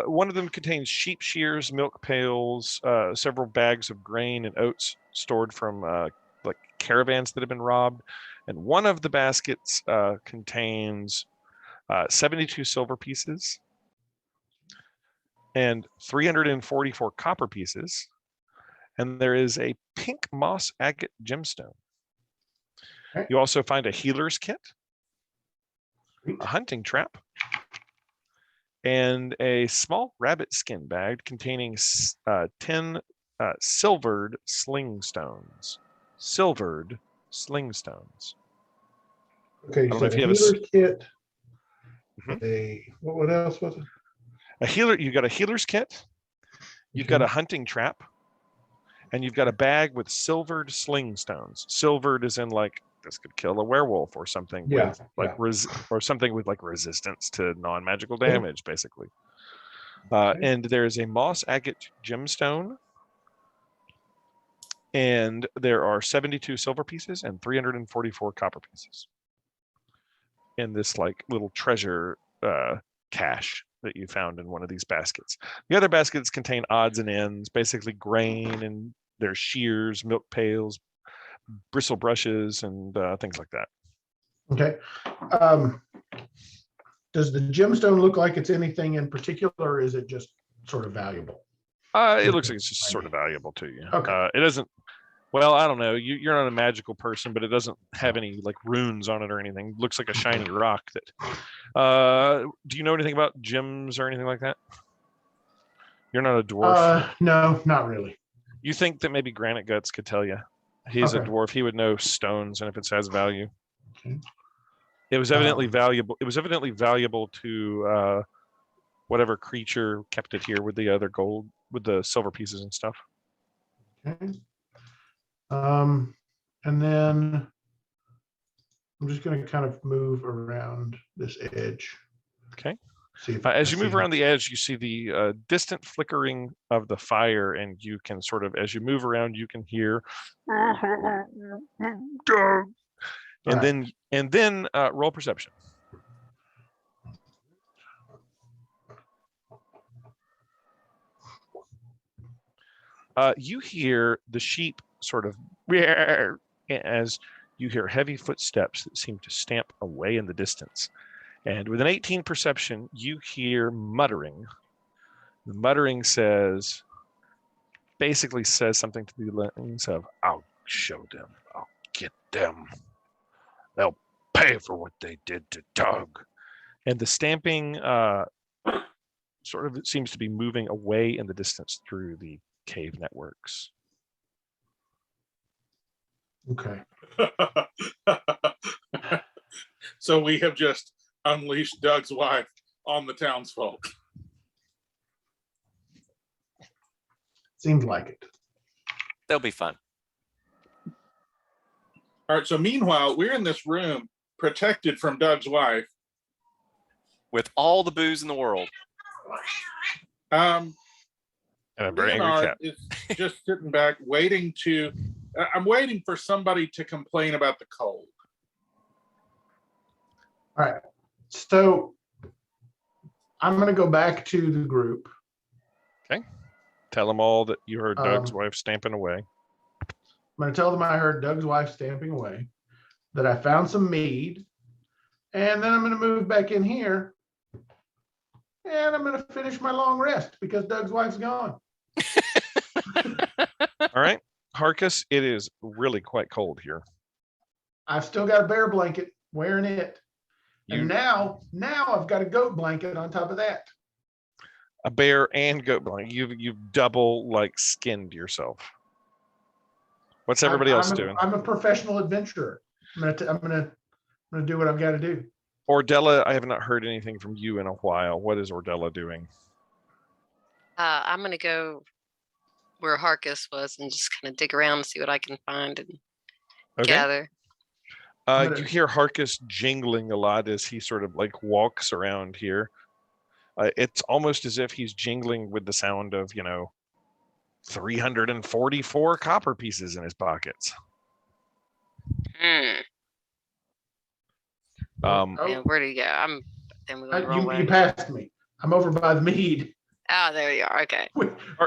One of them contains sheep shears, milk pails, several bags of grain and oats stored from like caravans that have been robbed. And one of the baskets contains 72 silver pieces and 344 copper pieces. And there is a pink moss agate gemstone. Okay. You also find a healer's kit, a hunting trap, and a small rabbit skin bag containing 10 silvered sling stones. Silvered sling stones. Okay, don't so know if a you have a healer's kit. Mhm. What else was it? A healer. You got a healer's kit. You've got a hunting trap, and you've got a bag with silvered sling stones. Silvered is in like this could kill a werewolf or something with like or something with like resistance to non-magical damage, basically. And there is a moss agate gemstone. And there are 72 silver pieces and 344 copper pieces in this like little treasure cache that you found in one of these baskets. The other baskets contain odds and ends, basically grain, and there's shears, milk pails, bristle brushes, and things like that. Okay. Does the gemstone look like it's anything in particular, or is it just sort of valuable? It looks like it's just sort of valuable to you. Okay. It doesn't. Well, I don't know. You're not a magical person, but it doesn't have any like runes on it or anything. It looks like a shiny rock. That. Do you know anything about gems or anything like that? You're not a dwarf. No, not really. You think that maybe Granite Guts could tell you? He's a Okay. dwarf. He would know stones and if it has value. Okay. It was evidently Um, valuable. It was evidently valuable to whatever creature kept it here with the other gold, with the silver pieces and stuff. Okay. And then I'm just going to kind of move around this edge. Okay. See if As I you move see- around the edge, you see the distant flickering of the fire, and you can sort of, as you move around, you can hear, Doug! Alright. And then roll perception. You hear the sheep sort of as you hear heavy footsteps that seem to stamp away in the distance. And with an 18 perception, you hear muttering. The muttering basically says something to the lines of, I'll show them, I'll get them. They'll pay for what they did to Doug. And the stamping sort of seems to be moving away in the distance through the cave networks. Okay. So we have just unleashed Doug's wife on the townsfolk. Seems like it. They'll be fun. All right. So meanwhile, we're in this room protected from Doug's wife. With all the booze in the world. And a very angry Leonard cat. is just sitting back, waiting to. I'm waiting for somebody to complain about the cold. All right. So I'm going to go back to the group. Tell them all that you heard Doug's Um, wife stamping away. I'm going to tell them I heard Doug's wife stamping away, that I found some mead, and then I'm going to move back in here, and I'm going to finish my long rest because Doug's wife's gone. All right, Harkus, it is really quite cold here. I've still got a bear blanket, wearing it. You- And now I've got a goat blanket on top of that. A bear and goat blanket. You've double like skinned yourself. What's everybody else doing? I'm a professional adventurer. I'm gonna do what I've got to do. Ordella, I have not heard anything from you in a while. What is Ordella doing? I'm gonna go where Harkus was and just kind of dig around and see what I can find and Okay. gather. I'm gonna- You hear Harkus jingling a lot as he sort of like walks around here. It's almost as if he's jingling with the sound of, 344 copper pieces in his pockets. Hmm. Um, Oh, And where do you go? I'm. Then we going the wrong you way. passed me. I'm over by the mead. Oh, there you are. Okay.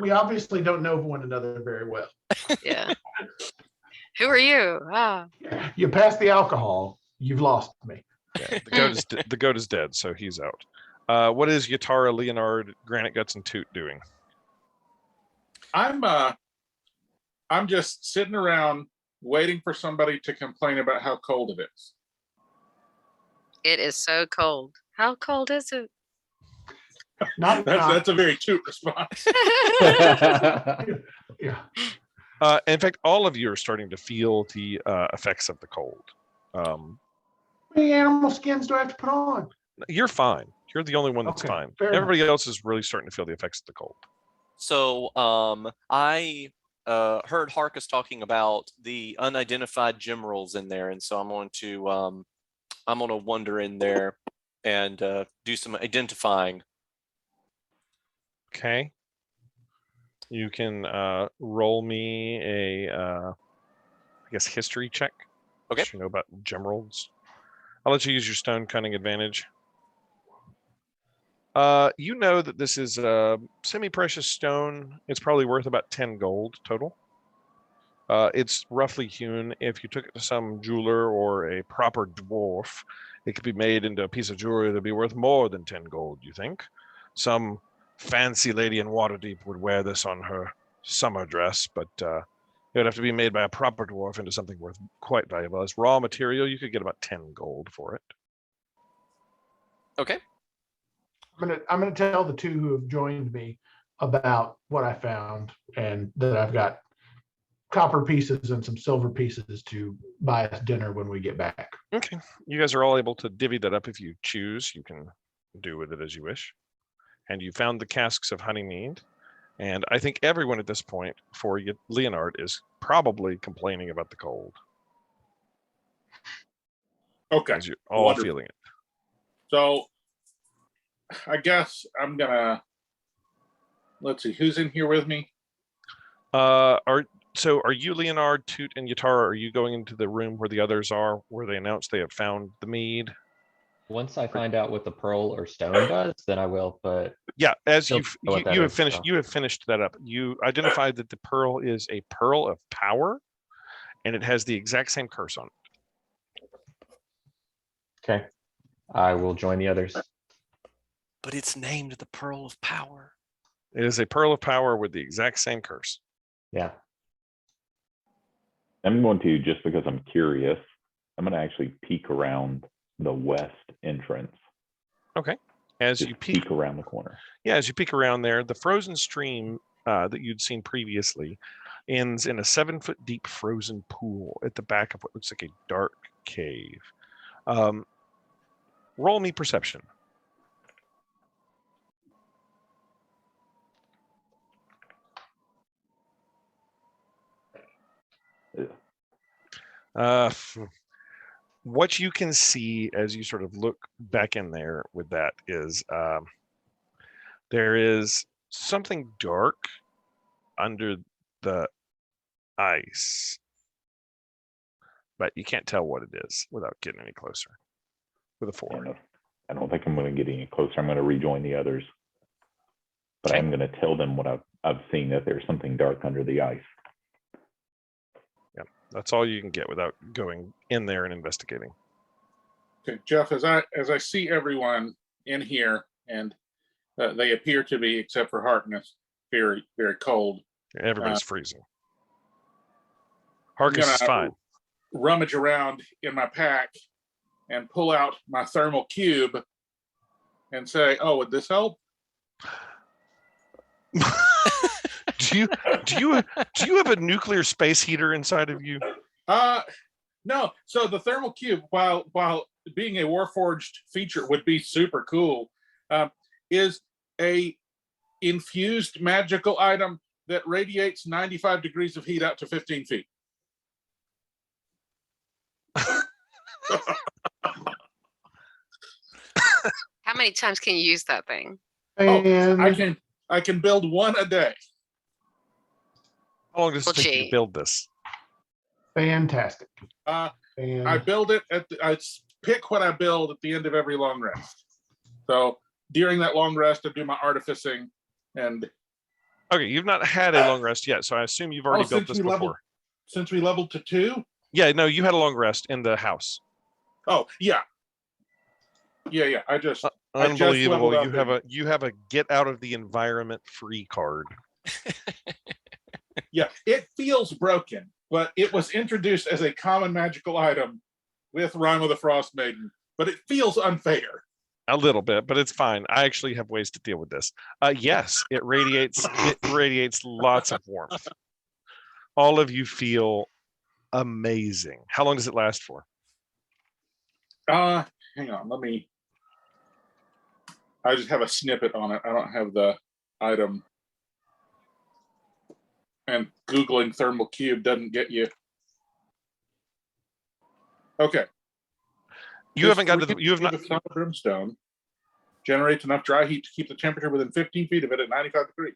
We obviously don't know one another very well. Yeah. Who are you? Ah. You passed the alcohol. You've lost me. yeah, the goat is dead, so he's out. What is Yatara, Leonard, Granite Guts, and Toot doing? I'm just sitting around waiting for somebody to complain about how cold it is. It is so cold. How cold is it? That's a very Toot response. Yeah. In fact, all of you are starting to feel the effects of the cold. How many animal skins do I have to put on? You're fine. You're the only one that's Okay, fine. fair enough. Everybody else is really starting to feel the effects of the cold. So I heard Harkus talking about the unidentified gem rolls in there, and so I'm going to wander in there and do some identifying. Okay. You can roll me a, I guess, history check. Okay. So you know about gem rolls. I'll let you use your stone cunning advantage. You know that this is a semi-precious stone. It's probably worth about 10 gold total. It's roughly hewn. If you took it to some jeweler or a proper dwarf, it could be made into a piece of jewelry that'd be worth more than 10 gold, you think? Some fancy lady in Waterdeep would wear this on her summer dress, but it would have to be made by a proper dwarf into something worth quite valuable. As raw material, you could get about 10 gold for it. Okay. I'm gonna tell the two who have joined me about what I found and that I've got copper pieces and some silver pieces to buy us dinner when we get back. Okay, you guys are all able to divvy that up if you choose. You can do with it as you wish. And you found the casks of honey mead. And I think everyone at this point, for Leonard, is probably complaining about the cold. Okay. As you're all Wonderful. feeling it. So I guess I'm gonna, let's see, who's in here with me? Are you Leonard, Toot, and Yatara? Are you going into the room where the others are, where they announced they have found the mead? Once I find out what the pearl or stone does, then I will, but Yeah, as Still you know what that have is, finished, so. you have finished that up. You identified that the pearl is a pearl of power, and it has the exact same curse on it. okay. I will join the others. But it's named the Pearl of Power. It is a pearl of power with the exact same curse. Yeah. I'm going to, just because I'm curious, I'm going to actually peek around the west entrance. Okay. As Just you peek around the corner. Yeah, as you peek around there, the frozen stream that you'd seen previously ends in a 7-foot deep frozen pool at the back of what looks like a dark cave. Roll me perception. What you can see as you sort of look back in there with that is there is something dark under the ice, but you can't tell what it is without getting any closer with a 4. I don't think I'm going to get any closer. I'm going to rejoin the others, but Okay. I'm going to tell them what I've seen, that there's something dark under the ice. Yeah, that's all you can get without going in there and investigating. Okay, Jeff, as I see everyone in here, and they appear to be, except for Harkness, very, very cold. Everybody's freezing. Harkness is fine. Rummage around in my pack and pull out my thermal cube and say, "Oh, would this help?" do you have a nuclear space heater inside of you? No. So the thermal cube, while being a Warforged feature would be super cool, is a infused magical item that radiates 95 degrees of heat out to 15 feet. How many times can you use that thing? And I can build one a day. How long does it take you to build this? fantastic. I And build it I pick what I build at the end of every long rest. So during that long rest, I do my artificing and. Okay, you've not had a long rest yet, so I assume you've already built this before. Since we leveled to 2? Yeah, no, you had a long rest in the house. Oh, yeah. Yeah. I just Unbelievable. leveled up You have a get out of the environment free card. Yeah, it feels broken, but it was introduced as a common magical item with Rime of the Frostmaiden, but it feels unfair. A little bit, but it's fine. I actually have ways to deal with this. Yes, it radiates lots of warmth. All of you feel amazing. How long does it last for? Hang on, I just have a snippet on it. I don't have the item. And Googling thermal cube doesn't get you. Okay. You haven't got to the, you have not. Brimstone generates enough dry heat to keep the temperature within 15 feet of it at 95 degrees.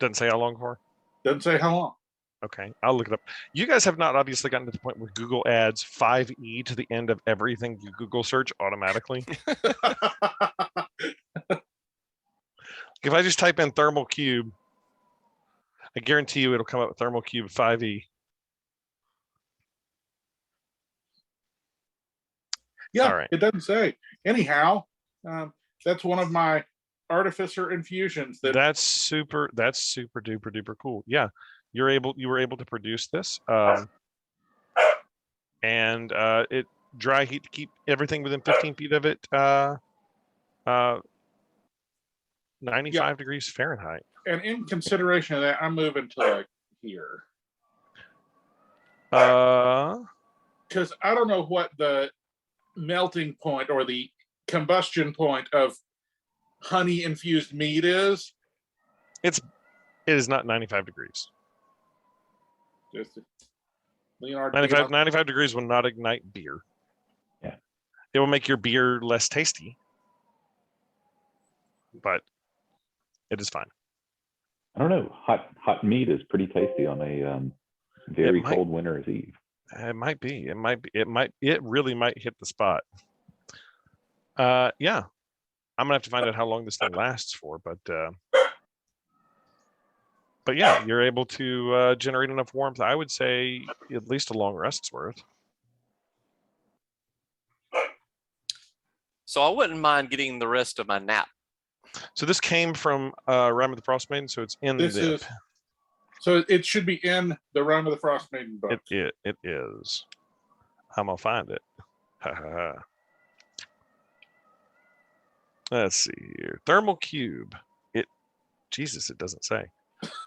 Doesn't say how long for. Doesn't say how long. Okay, I'll look it up. You guys have not obviously gotten to the point where Google adds 5e to the end of everything you Google search automatically. If I just type in thermal cube, I guarantee you it'll come up with thermal cube 5e. Yeah, All right. It doesn't say. Anyhow, that's one of my artificer infusions. That's super duper duper cool. Yeah, you were able to produce this, and it dry heat to keep everything within 15 feet of it. 95 degrees Fahrenheit. And in consideration of that, I'm moving to like here? Uh, Because I don't know what the melting point or the combustion point of honey infused mead is. it is not 95 degrees. Just Leonard, 95 degrees will not ignite beer. Yeah. It will make your beer less tasty, but it is fine. I don't know. Hot meat is pretty tasty on a very might- cold winter's eve. It might be. It really might hit the spot. Yeah. I'm gonna have to find out how long this thing lasts for, but yeah, you're able to generate enough warmth. I would say at least a long rest's worth. So I wouldn't mind getting the rest of my nap. So this came from Rime of the Frostmaiden, so it's in This the is so it should be in the Rime of the Frostmaiden book. it is. I'm gonna find it. Let's see here. Thermal cube. Jesus, it doesn't say.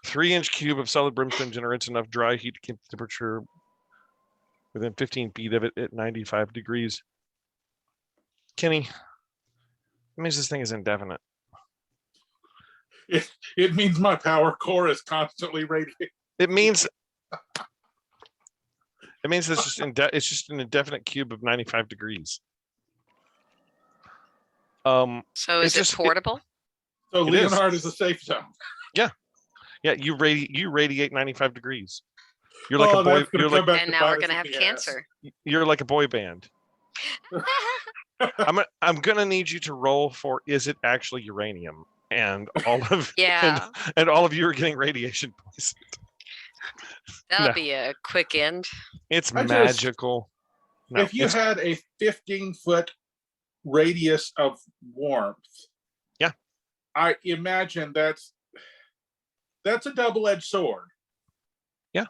3-inch cube of solid brimstone generates enough dry heat to keep the temperature within 15 feet of it at 95 degrees. Kenny, it means this thing is indefinite. It means my power core is constantly radiating. It means it's just an indefinite cube of 95 degrees. So It's is it just- portable? So It is. Leonard is a safe zone. Yeah, you radiate 95 degrees. You're like a boy. that's gonna You're come like back And to now bite we're us gonna in have the ass. cancer. you're like a boy band. I'm gonna need you to roll for is it actually uranium? And all of Yeah, and all of you are getting radiation poisoned. that'll No. be a quick end. It's I just- magical. No, If you it's- had a 15-foot radius of warmth, Yeah. I imagine that's a double-edged sword. Yeah.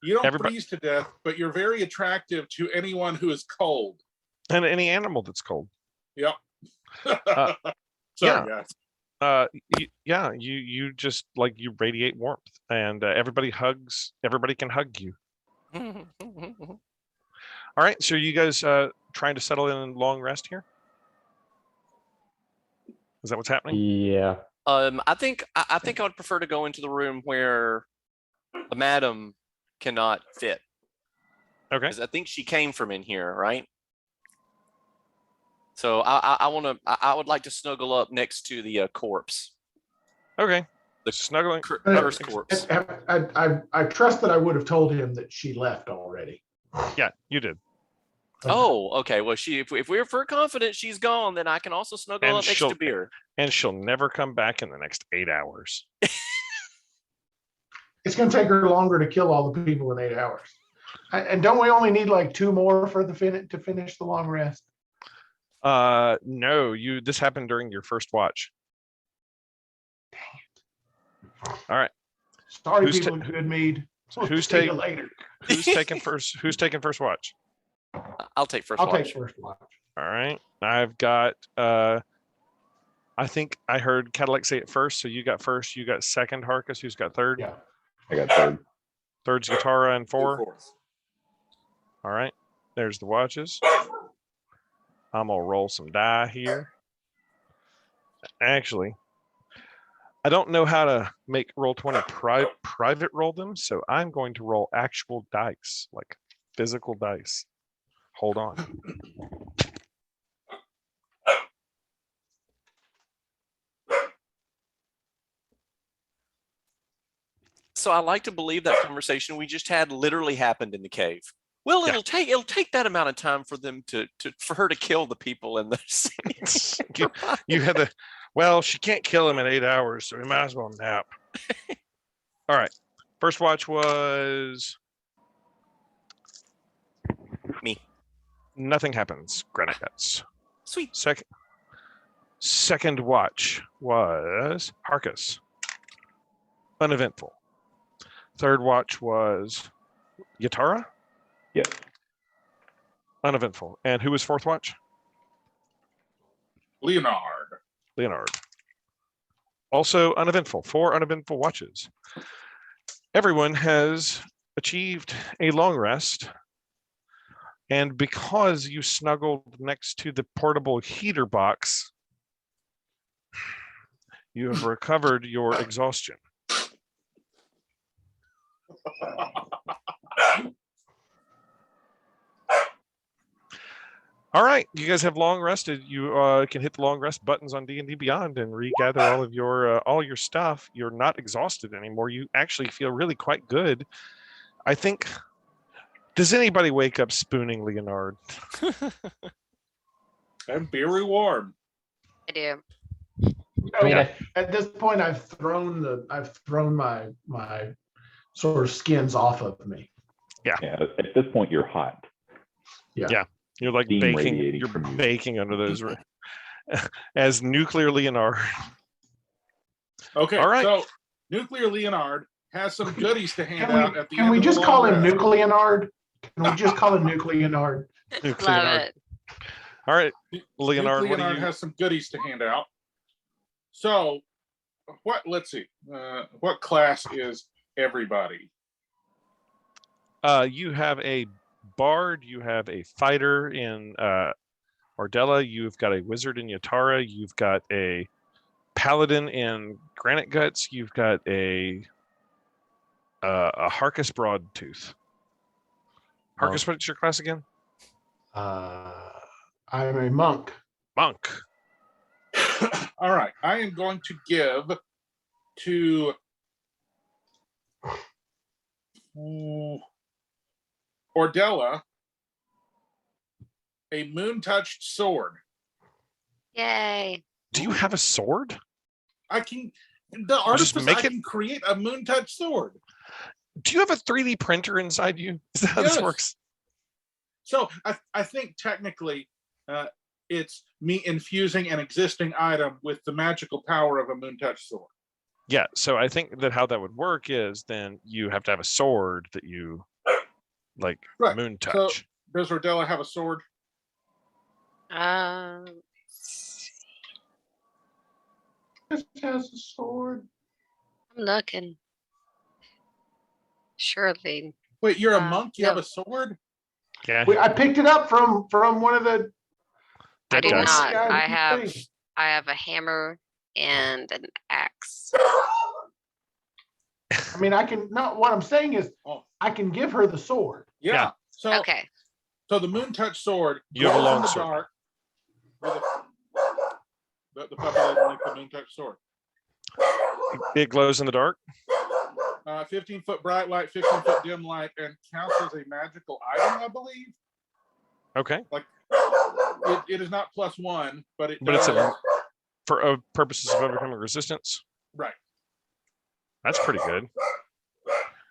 You don't Everybody- freeze to death, but you're very attractive to anyone who is cold. and any animal that's cold. Yep. yeah. Sorry, guys. You just like you radiate warmth, and everybody can hug you. All right, so are you guys trying to settle in long rest here? Is that what's happening? Yeah. I think I would prefer to go into the room where the madam cannot fit. Okay. 'Cause I think she came from in here, right? So I would like to snuggle up next to the corpse, Okay. the Snuggling. cursed corpse. I trust that I would have told him that she left already. Yeah, you did. Oh, okay. Well, if we're confident she's gone, then I can also snuggle And up next she'll- to beer. And she'll never come back in the next 8 hours. It's going to take her longer to kill all the people in 8 hours. And don't we only need like 2 more for to finish the long rest? No, this happened during your first watch. All right. Sorry, Who's people in Good Mead. We'll who's see you take- later? Who's taking first? Who's taking first watch? I'll take first I'll watch. take first watch. All right. I've got I think I heard Cadillac say it first, so you got first, you got second, Harkus, who's got third? Yeah. I got third. Third's Guitarra and 4. Fourth. All right. There's the watches. I'm gonna roll some die here. Actually, I don't know how to make Roll20 private roll them, so I'm going to roll actual dice, like physical dice. Hold on. So I like to believe that conversation we just had literally happened in the cave. Well, Yeah. it'll take that amount of time for them for her to kill the people in the scene. You had the well, she can't kill him in 8 hours, so we might as well nap. All right. First watch was Me. Nothing happens. Granite guts. Sweet. Second watch was Harkus. Uneventful. Third watch was Yatara. Yes. Uneventful. And who was fourth watch? Leonard. Leonard. Also uneventful. 4 uneventful watches. everyone has achieved a long rest. And because you snuggled next to the portable heater box, you have recovered your exhaustion. All right, you guys have long rested. You can hit the long rest buttons on D&D Beyond and regather all of your stuff. You're not exhausted anymore. You actually feel really quite good. I think. Does anybody wake up spooning Leonard? I'm very warm. I do. I mean, At this point, I've thrown my sort of skins off of me. Yeah, at this point, you're hot. Yeah. You're like Steam baking. radiating You're from you. baking under those as nuclear Leonard. Okay, All right. so Nuclear Leonard has some goodies to hand Can out we, at the can end we of the just call long him rest. Nucleonard? Can we just call him Nucleonard? Nucleonard. Love it. All right, Leonard. What do Leonard you? has some goodies to hand out. So, let's see. What class is everybody? You have a bard. You have a fighter in Ordella. You've got a wizard in Yatara. You've got a paladin in Granite Guts. You've got a Harkus Broadtooth. Harkus, what's your class again? I'm a monk. Monk. All right, I am going to give to Ordella a moon-touched sword. Yay. Do you have a sword? I can, the artifice, make I it- can create a moon-touched sword. Do you have a 3D printer inside you? Is that how this Yes. works? So I think technically it's me infusing an existing item with the magical power of a moon-touched sword. Yeah. So I think that how that would work is then you have to have a sword that you like Right. moon touch. So does Ordella have a sword? This has a sword. I'm looking. Surely. Wait, you're a monk? You no. have a sword? Yeah. I picked it up from one of the. I Dead do guys. not. Yeah, I have a hammer and an axe. I mean, I can. No, what I'm saying is, Oh. I can give her the sword. Yeah. Yeah. So Okay. so the moon-touched sword You have a glows in long the sword. dark. The puppy doesn't like the moon-touched sword. It glows in the dark. 15-foot bright light, 15-foot dim light, and counts as a magical item, I believe. Okay. It is not +1, but But it's does. for purposes of overcoming resistance. Right. That's pretty good.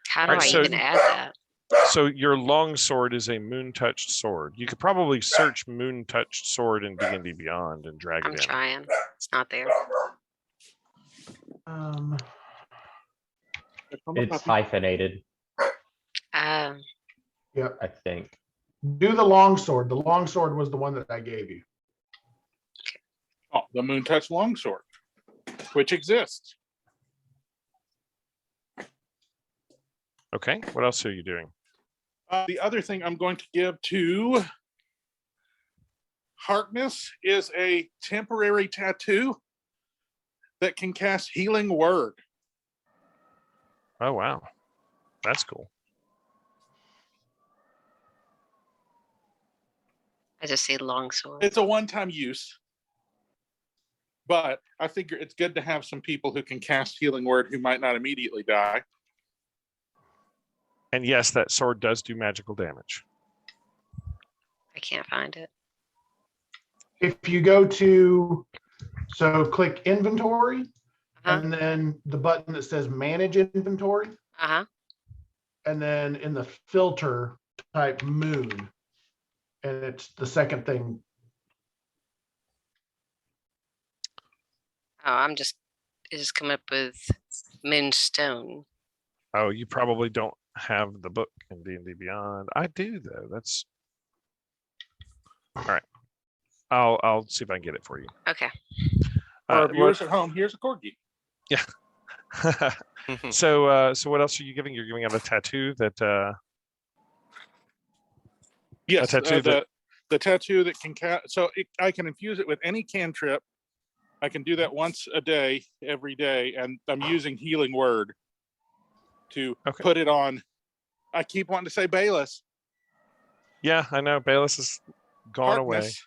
How do Alright, I so- even add that? So your long sword is a moon touched sword. You could probably search moon touched sword in D&D Beyond and drag I'm it in. trying. It's not there. it's hyphenated, Um, Yep. I think. Do the long sword. The long sword was the one that I gave you. Oh, the moon-touched longsword, which exists. Okay. What else are you doing? The other thing I'm going to give to Harkness is a temporary tattoo that can cast Healing Word. Oh wow. That's cool. I just see longsword. It's a one-time use, but I figure it's good to have some people who can cast Healing Word who might not immediately die. And yes, that sword does do magical damage. I can't find it. If you go to, so click inventory, Uh-huh. and then the button that says manage inventory, Uh-huh. and then in the filter type moon, and it's the second thing. Oh, it just come up with moonstone. Oh, you probably don't have the book in D&D Beyond. I do though. That's all right. I'll see if I can get it for you. For our What- viewers at home, here's a corgi. So what else are you giving? You're giving out a tattoo that Yes, tattoo that- the tattoo that can I can infuse it with any cantrip. I can do that once a day, every day, and I'm using Healing Word to put it on. I keep wanting to say Bayless. Yeah, I know. Bayless is gone away. Harkness.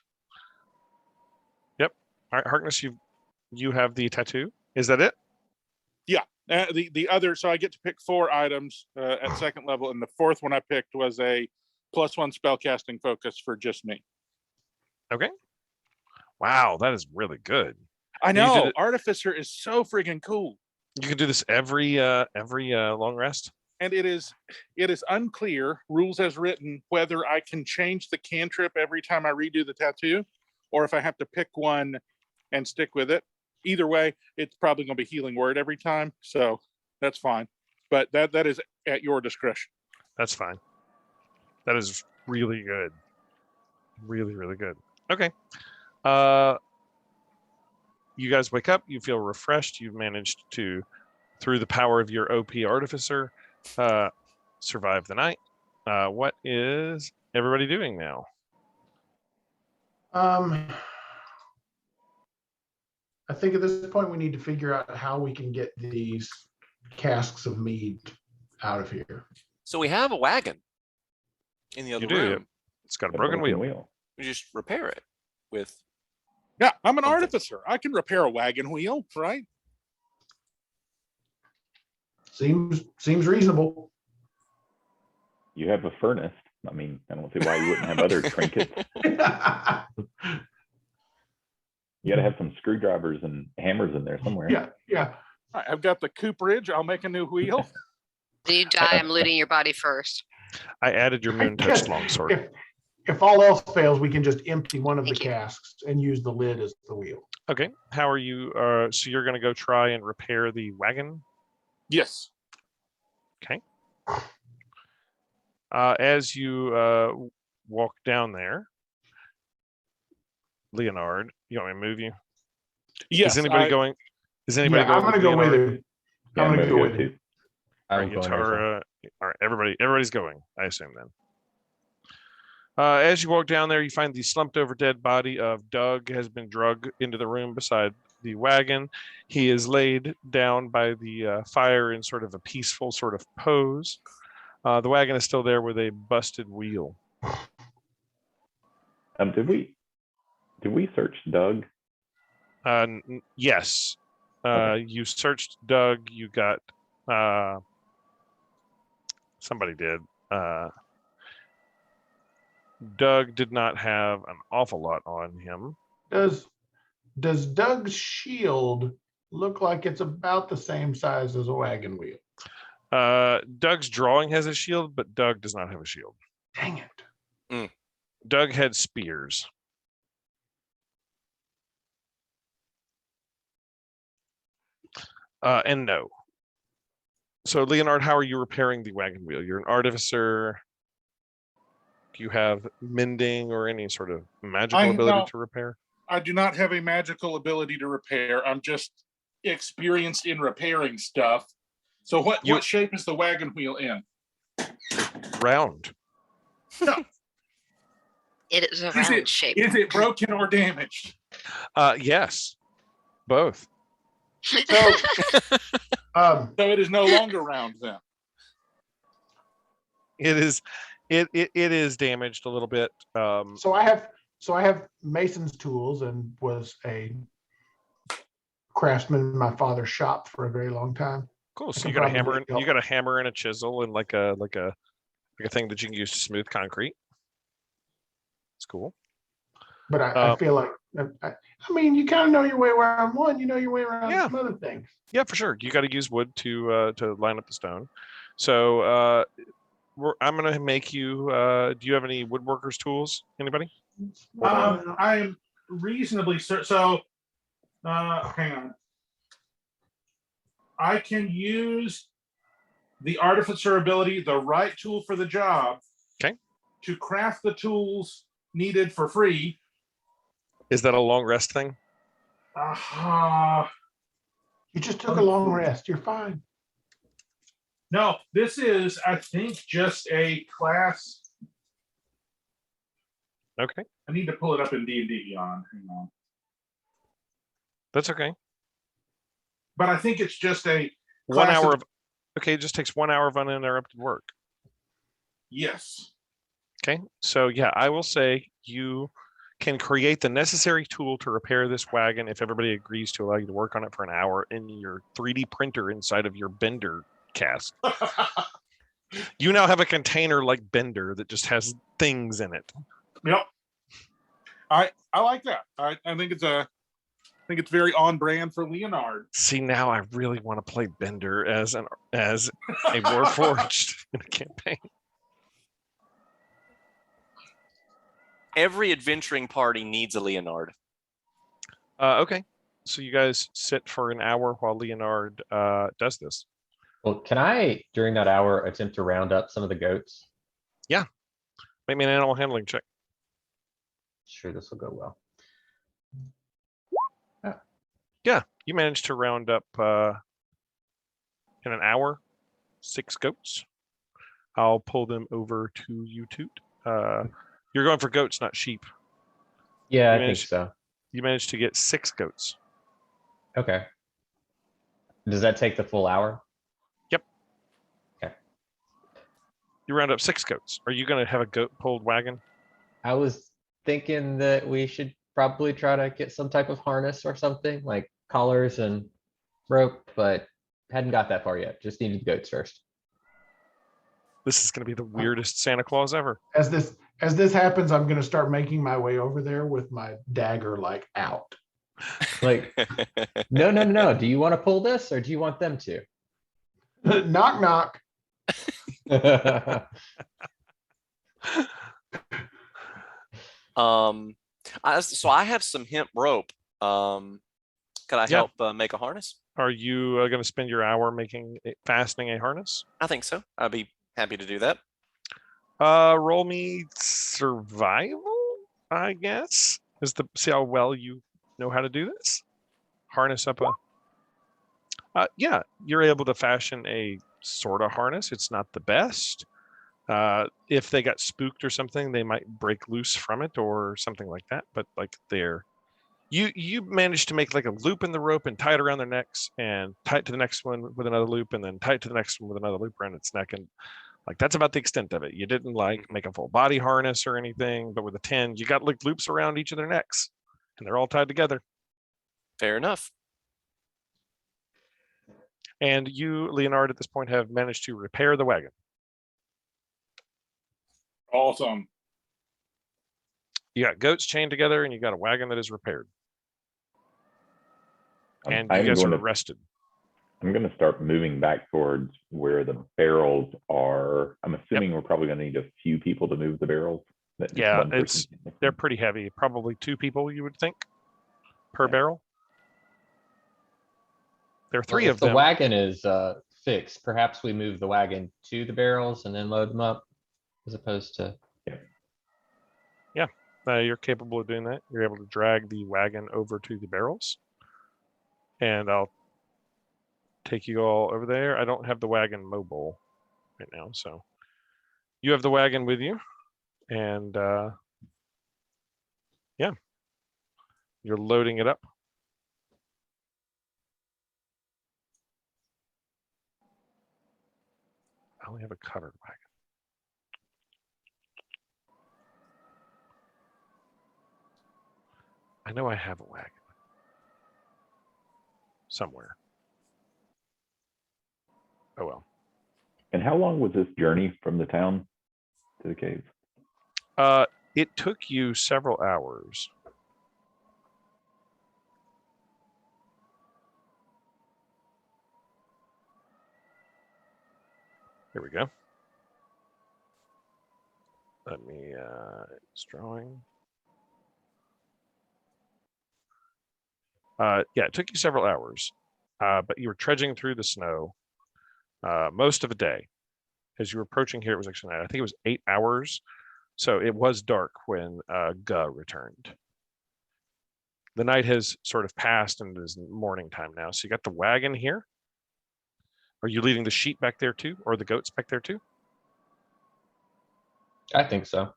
Yep. All right, Harkness, you have the tattoo. Is that it? Yeah. The other, so I get to pick 4 items at second level, and the 4th one I picked was a +1 spellcasting focus for just me. Okay. Wow, that is really good. I know. Artificer is so friggin' cool. You can do this every long rest. And it is unclear, rules as written, whether I can change the cantrip every time I redo the tattoo, or if I have to pick one and stick with it. Either way, it's probably going to be Healing Word every time, so that's fine. But that is at your discretion. That's fine. That is really good. Really, really good. Okay. You guys wake up. You feel refreshed. You've managed to, through the power of your OP Artificer, survive the night. What is everybody doing now? I think at this point we need to figure out how we can get these casks of mead out of here. So we have a wagon in the other room. It's got a broken wheel. We just repair it with. Yeah, I'm an artificer. I can repair a wagon wheel, right? Seems reasonable. You have a furnace. I mean, I don't see why you wouldn't have other trinkets. You got to have some screwdrivers and hammers in there somewhere. Yeah. All right, I've got the cooperage. I'll make a new wheel. When you die, I'm looting your body first. I added your moon touch longsword. If all else fails, we can just empty one of Thank the you. casks and use the lid as the wheel. Okay. How are you? So you're going to go try and repair the wagon? Yes. Okay. As you walk down there, Leonard, you want me to move you? Yes. Is anybody going? Is anybody Yeah, I'm going? going to go with Leonard? it. Yeah, I'm going to go with too. it. All I'm right, going as well. Yatara. All right, everybody's going. I assume then. As you walk down there, you find the slumped over dead body of Doug has been dragged into the room beside the wagon. He is laid down by the fire in sort of a peaceful sort of pose. The wagon is still there with a busted wheel. Did we search Doug? Yes. Okay. You searched Doug. You got somebody did. Doug did not have an awful lot on him. Does Doug's shield look like it's about the same size as a wagon wheel? Doug's drawing has a shield, but Doug does not have a shield. Dang it. Doug had spears. And no. So, Leonard, how are you repairing the wagon wheel? You're an artificer. Do you have mending or any sort of magical ability to repair? I do not have a magical ability to repair. I'm just experienced in repairing stuff. So what shape is the wagon wheel in? Round. No. It is a round shape. Is it broken or damaged? Yes. Both. So, So it is no longer round then. It is damaged a little bit. so I have mason's tools and was a craftsman in my father's shop for a very long time. Cool. So can you got a probably hammer and help. you got a hammer and a chisel and like a thing that you can use to smooth concrete. It's cool. But I feel like I mean you kind of know your way around one, you know your way around Yeah. some other things. Yeah, for sure. You got to use wood to line up the stone. So I'm gonna make you. Do you have any woodworkers tools? Anybody? I am reasonably certain. So, hang on. I can use the artificer ability, the right tool for the job. Okay. To craft the tools needed for free. Is that a long rest thing? You just took a long rest. You're fine. No, this is, I think, just a class. Okay, I need to pull it up in D&D Beyond. Hang on. that's okay. But I think it's just a 1 class hour of okay, it just takes 1 hour of uninterrupted work. Yes. Okay, so yeah, I will say you can create the necessary tool to repair this wagon if everybody agrees to allow you to work on it for an hour in your 3D printer inside of your Bender cask. You now have a container like Bender that just has things in it. Yep. I like that. I think it's very on brand for Leonard. See, now I really want to play Bender as a Warforged in a campaign. Every adventuring party needs a Leonard. Okay, so you guys sit for an hour while Leonard does this. Well, can I, during that hour, attempt to round up some of the goats? Make me an animal handling check. Sure, this will go well. Yeah, you managed to round up in an hour 6 goats. I'll pull them over to you, Toot. You're going for goats, not sheep. Yeah, You I think managed- so. You managed to get 6 goats. Okay. Does that take the full hour? You round up 6 goats. Are you going to have a goat pulled wagon? I was thinking that we should probably try to get some type of harness or something, like collars and rope, but hadn't got that far yet. Just needed the goats first. This is going to be the weirdest Santa Claus ever. As this happens, I'm going to start making my way over there with my dagger like out. Like, no. Do you want to pull this or do you want them to? Knock, knock. So I have some hemp rope. Could I Yeah. help make a harness? Are you going to spend your hour fastening a harness? I think so. I'd be happy to do that. Roll me survival, I guess. See how well you know how to do this. Harness up a. Yeah, you're able to fashion a sort of harness. It's not the best. If they got spooked or something, they might break loose from it or something like that. But like you managed to make like a loop in the rope and tie it around their necks and tie it to the next one with another loop and then tie it to the next one with another loop around its neck. And like, that's about the extent of it. You didn't like make a full body harness or anything, but with a 10, you got like loops around each of their necks and they're all tied together. Fair enough. And you, Leonard, at this point have managed to repair the wagon. Awesome. You got goats chained together and you got a wagon that is repaired. And you I'm guys going are to rested. I'm going to start moving back towards where the barrels are. I'm assuming we're probably going to need a few people to move the barrels. That just Yeah, one person can lift they're them. pretty heavy. Probably 2 people, you would think, per barrel. There are 3 Well, of if the them. wagon is fixed, perhaps we move the wagon to the barrels and then load them up, as opposed to. You're capable of doing that. You're able to drag the wagon over to the barrels. And I'll take you all over there. I don't have the wagon mobile right now, so you have the wagon with you. And yeah, you're loading it up. I only have a covered wagon. I know I have a wagon somewhere. Oh well. And how long was this journey from the town to the cave? It took you several hours. Here we go. Let me it's drawing. Yeah, it took you several hours, but you were trudging through the snow most of the day. As you were approaching here, it was actually, I think it was 8 hours. So it was dark when Guh returned. The night has sort of passed and it is morning time now. So you got the wagon here. Are you leaving the sheep back there too, or the goats back there too? I think so.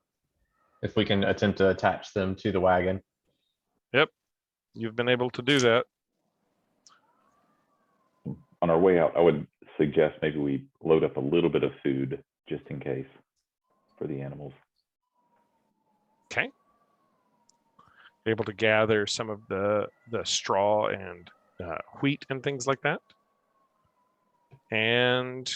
If we can attempt to attach them to the wagon. Yep, you've been able to do that. On our way out, I would suggest maybe we load up a little bit of food just in case for the animals. Okay. Able to gather some of the straw and wheat and things like that. And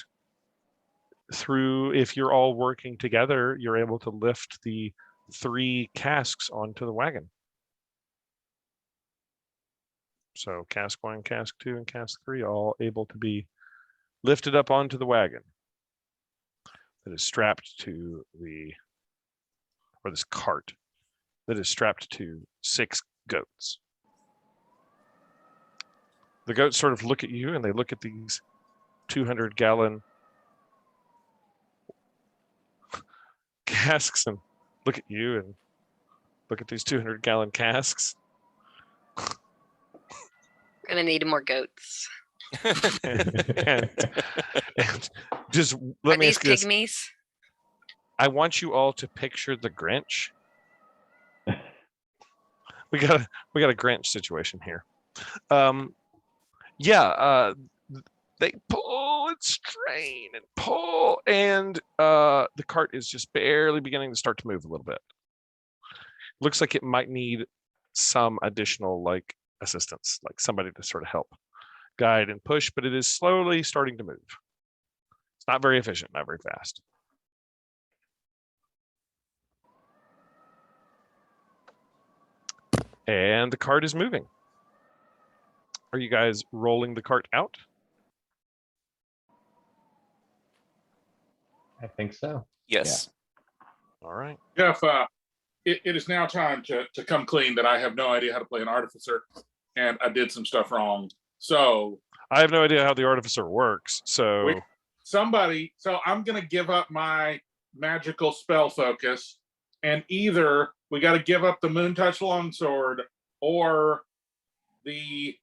if you're all working together, you're able to lift the 3 casks onto the wagon. So cask 1, cask 2, and cask 3 all able to be lifted up onto the wagon that is strapped to this cart that is strapped to 6 goats. The goats sort of look at you and they look at these 200-gallon casks and look at you and look at these 200-gallon casks. We're gonna need more goats. and just let Are me these ask you this. pygmies? I want you all to picture the Grinch. We got a Grinch situation here. They pull and strain and pull, and the cart is just barely beginning to start to move a little bit. Looks like it might need some additional assistance, like somebody to sort of help guide and push, but it is slowly starting to move. It's not very efficient, not very fast. And the cart is moving. Are you guys rolling the cart out? I think so. Yes. All right. Jeff, it is now time to come clean that I have no idea how to play an artificer, and I did some stuff wrong. So I have no idea how the artificer works. So I'm gonna give up my magical spell focus, and either we got to give up the Moontouch Longsword or the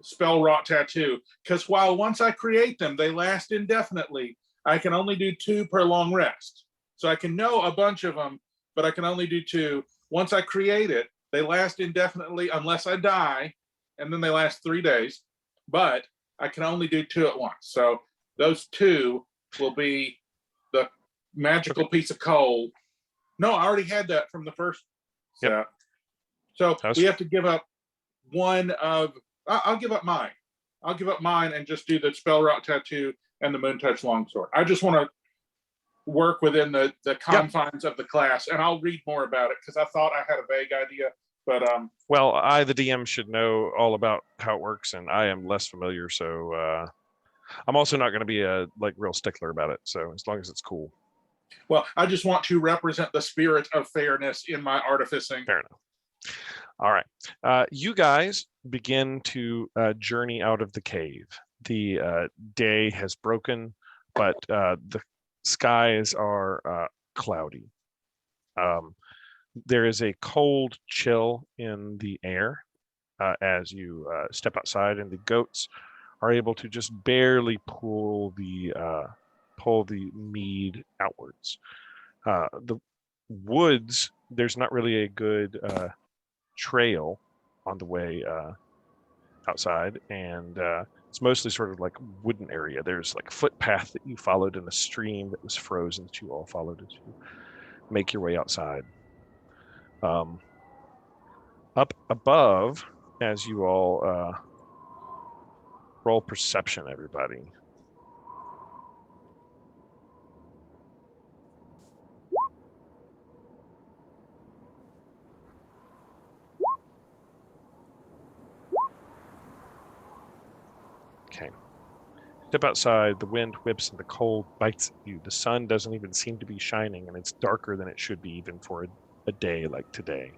spell wrought tattoo. Because while once I create them, they last indefinitely. I can only do 2 per long rest. So I can know a bunch of them, but I can only do 2. Once I create it, they last indefinitely unless I die, and then they last 3 days. But I can only do 2 at once. So those 2 will be the magical piece of coal. No, I already had that from the first set. Yep. So we have to give up one of. I'll give up mine. I'll give up mine and just do the spell route tattoo and the Moontouch Longsword. I just want to work within the confines of the class, and I'll read more about it because I thought I had a vague idea. But well, I, the DM, should know all about how it works, and I am less familiar. So I'm also not going to be a real stickler about it. So as long as it's cool. Well, I just want to represent the spirit of fairness in my artificing. Fair enough. All right. You guys begin to journey out of the cave. The day has broken, but the skies are cloudy. There is a cold chill in the air as you step outside, and the goats are able to just barely pull the mead outwards. The woods, there's not really a good trail on the way outside, and it's mostly sort of wooden area. There's footpath that you followed in a stream that was frozen that you all followed as you make your way outside. Up above, as you all roll perception, everybody. Okay. Step outside, the wind whips and the cold bites at you. The sun doesn't even seem to be shining, and it's darker than it should be even for a day like today.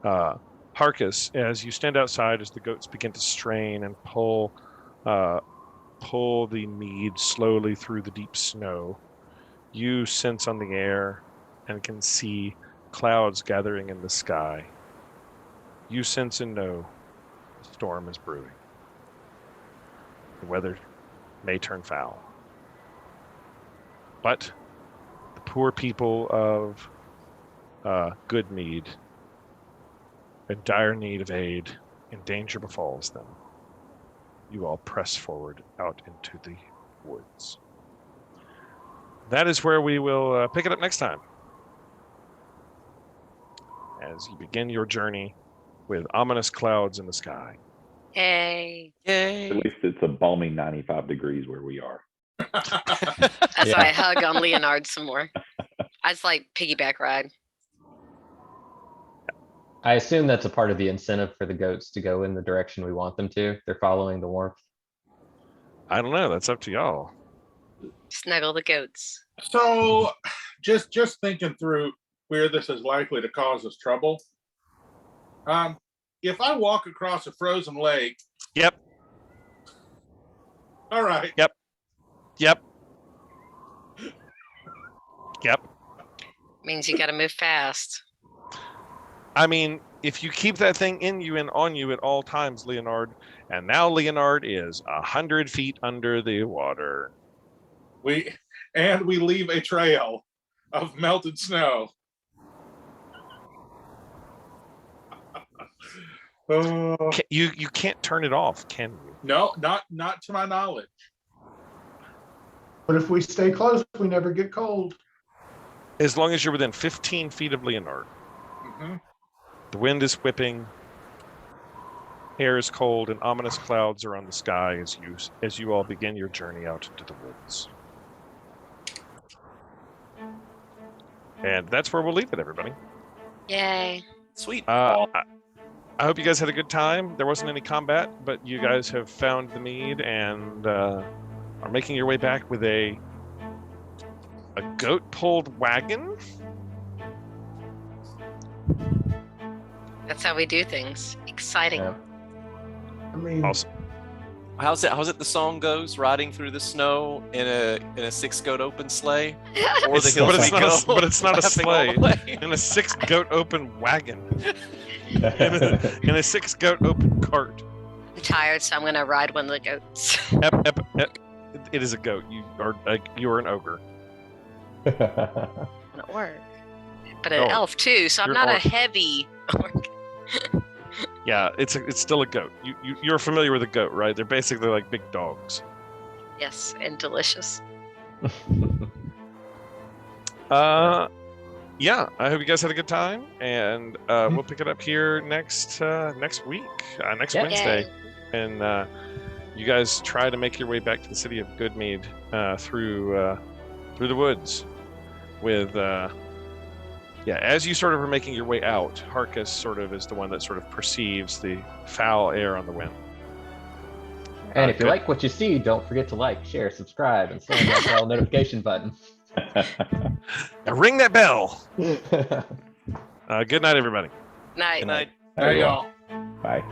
Harkus, as you stand outside, as the goats begin to strain and pull the mead slowly through the deep snow, you sense on the air and can see clouds gathering in the sky. you sense and know the storm is brewing. The weather may turn foul. But the poor people of Good Mead, in dire need of aid, and danger befalls them. You all press forward out into the woods. That is where we will pick it up next time, as you begin your journey with ominous clouds in the sky. Yay. Yay. At least it's a balmy 95 degrees where we are. That's why I hug on Leonard some more. I just like piggyback ride. I assume that's a part of the incentive for the goats to go in the direction we want them to. They're following the warmth. I don't know. That's up to y'all. Snuggle the goats. So just thinking through where this is likely to cause us trouble. If I walk across a frozen lake. Yep. All right. Yep. Yep. Means you got to move fast. I mean, if you keep that thing in you and on you at all times, Leonard, and now Leonard is 100 feet under the water. We leave a trail of melted snow. Oh, You can't turn it off, can you? no, not to my knowledge. But if we stay close, we never get cold. As long as you're within 15 feet of Leonard. Mhm. The wind is whipping, air is cold, and ominous clouds are on the sky as you all begin your journey out into the woods. And that's where we'll leave it, everybody. Yay. Sweet. I hope you guys had a good time. There wasn't any combat, but you guys have found the mead and are making your way back with a goat-pulled wagon. That's how we do things. Exciting. Yeah. I mean, Awesome. How's it the song goes? Riding through the snow in a 6-goat open sleigh? Or the hills we go, but it's not a laughing all the sleigh. way. In a 6-goat open wagon. In a 6-goat open cart. I'm tired, so I'm going to ride one of the goats. It is a goat. You are an ogre. It'll work. But an Oh, elf too, so I'm you're not a orc. heavy orc. Yeah, it's still a goat. You're familiar with a goat, right? They're basically like big dogs. Yes, and delicious. Yeah, I hope you guys had a good time, and we'll pick it up here next week, next Yeah. Wednesday, and you guys try to make your way back to the city of Goodmead through the woods, with as you sort of are making your way out, Harkus sort of is the one that sort of perceives the foul air on the wind. And if you good. like what you see, don't forget to like, share, subscribe, and slam that bell notification button. Now ring that bell. Good night, everybody. Night. Good night. Hey, y'all. Bye.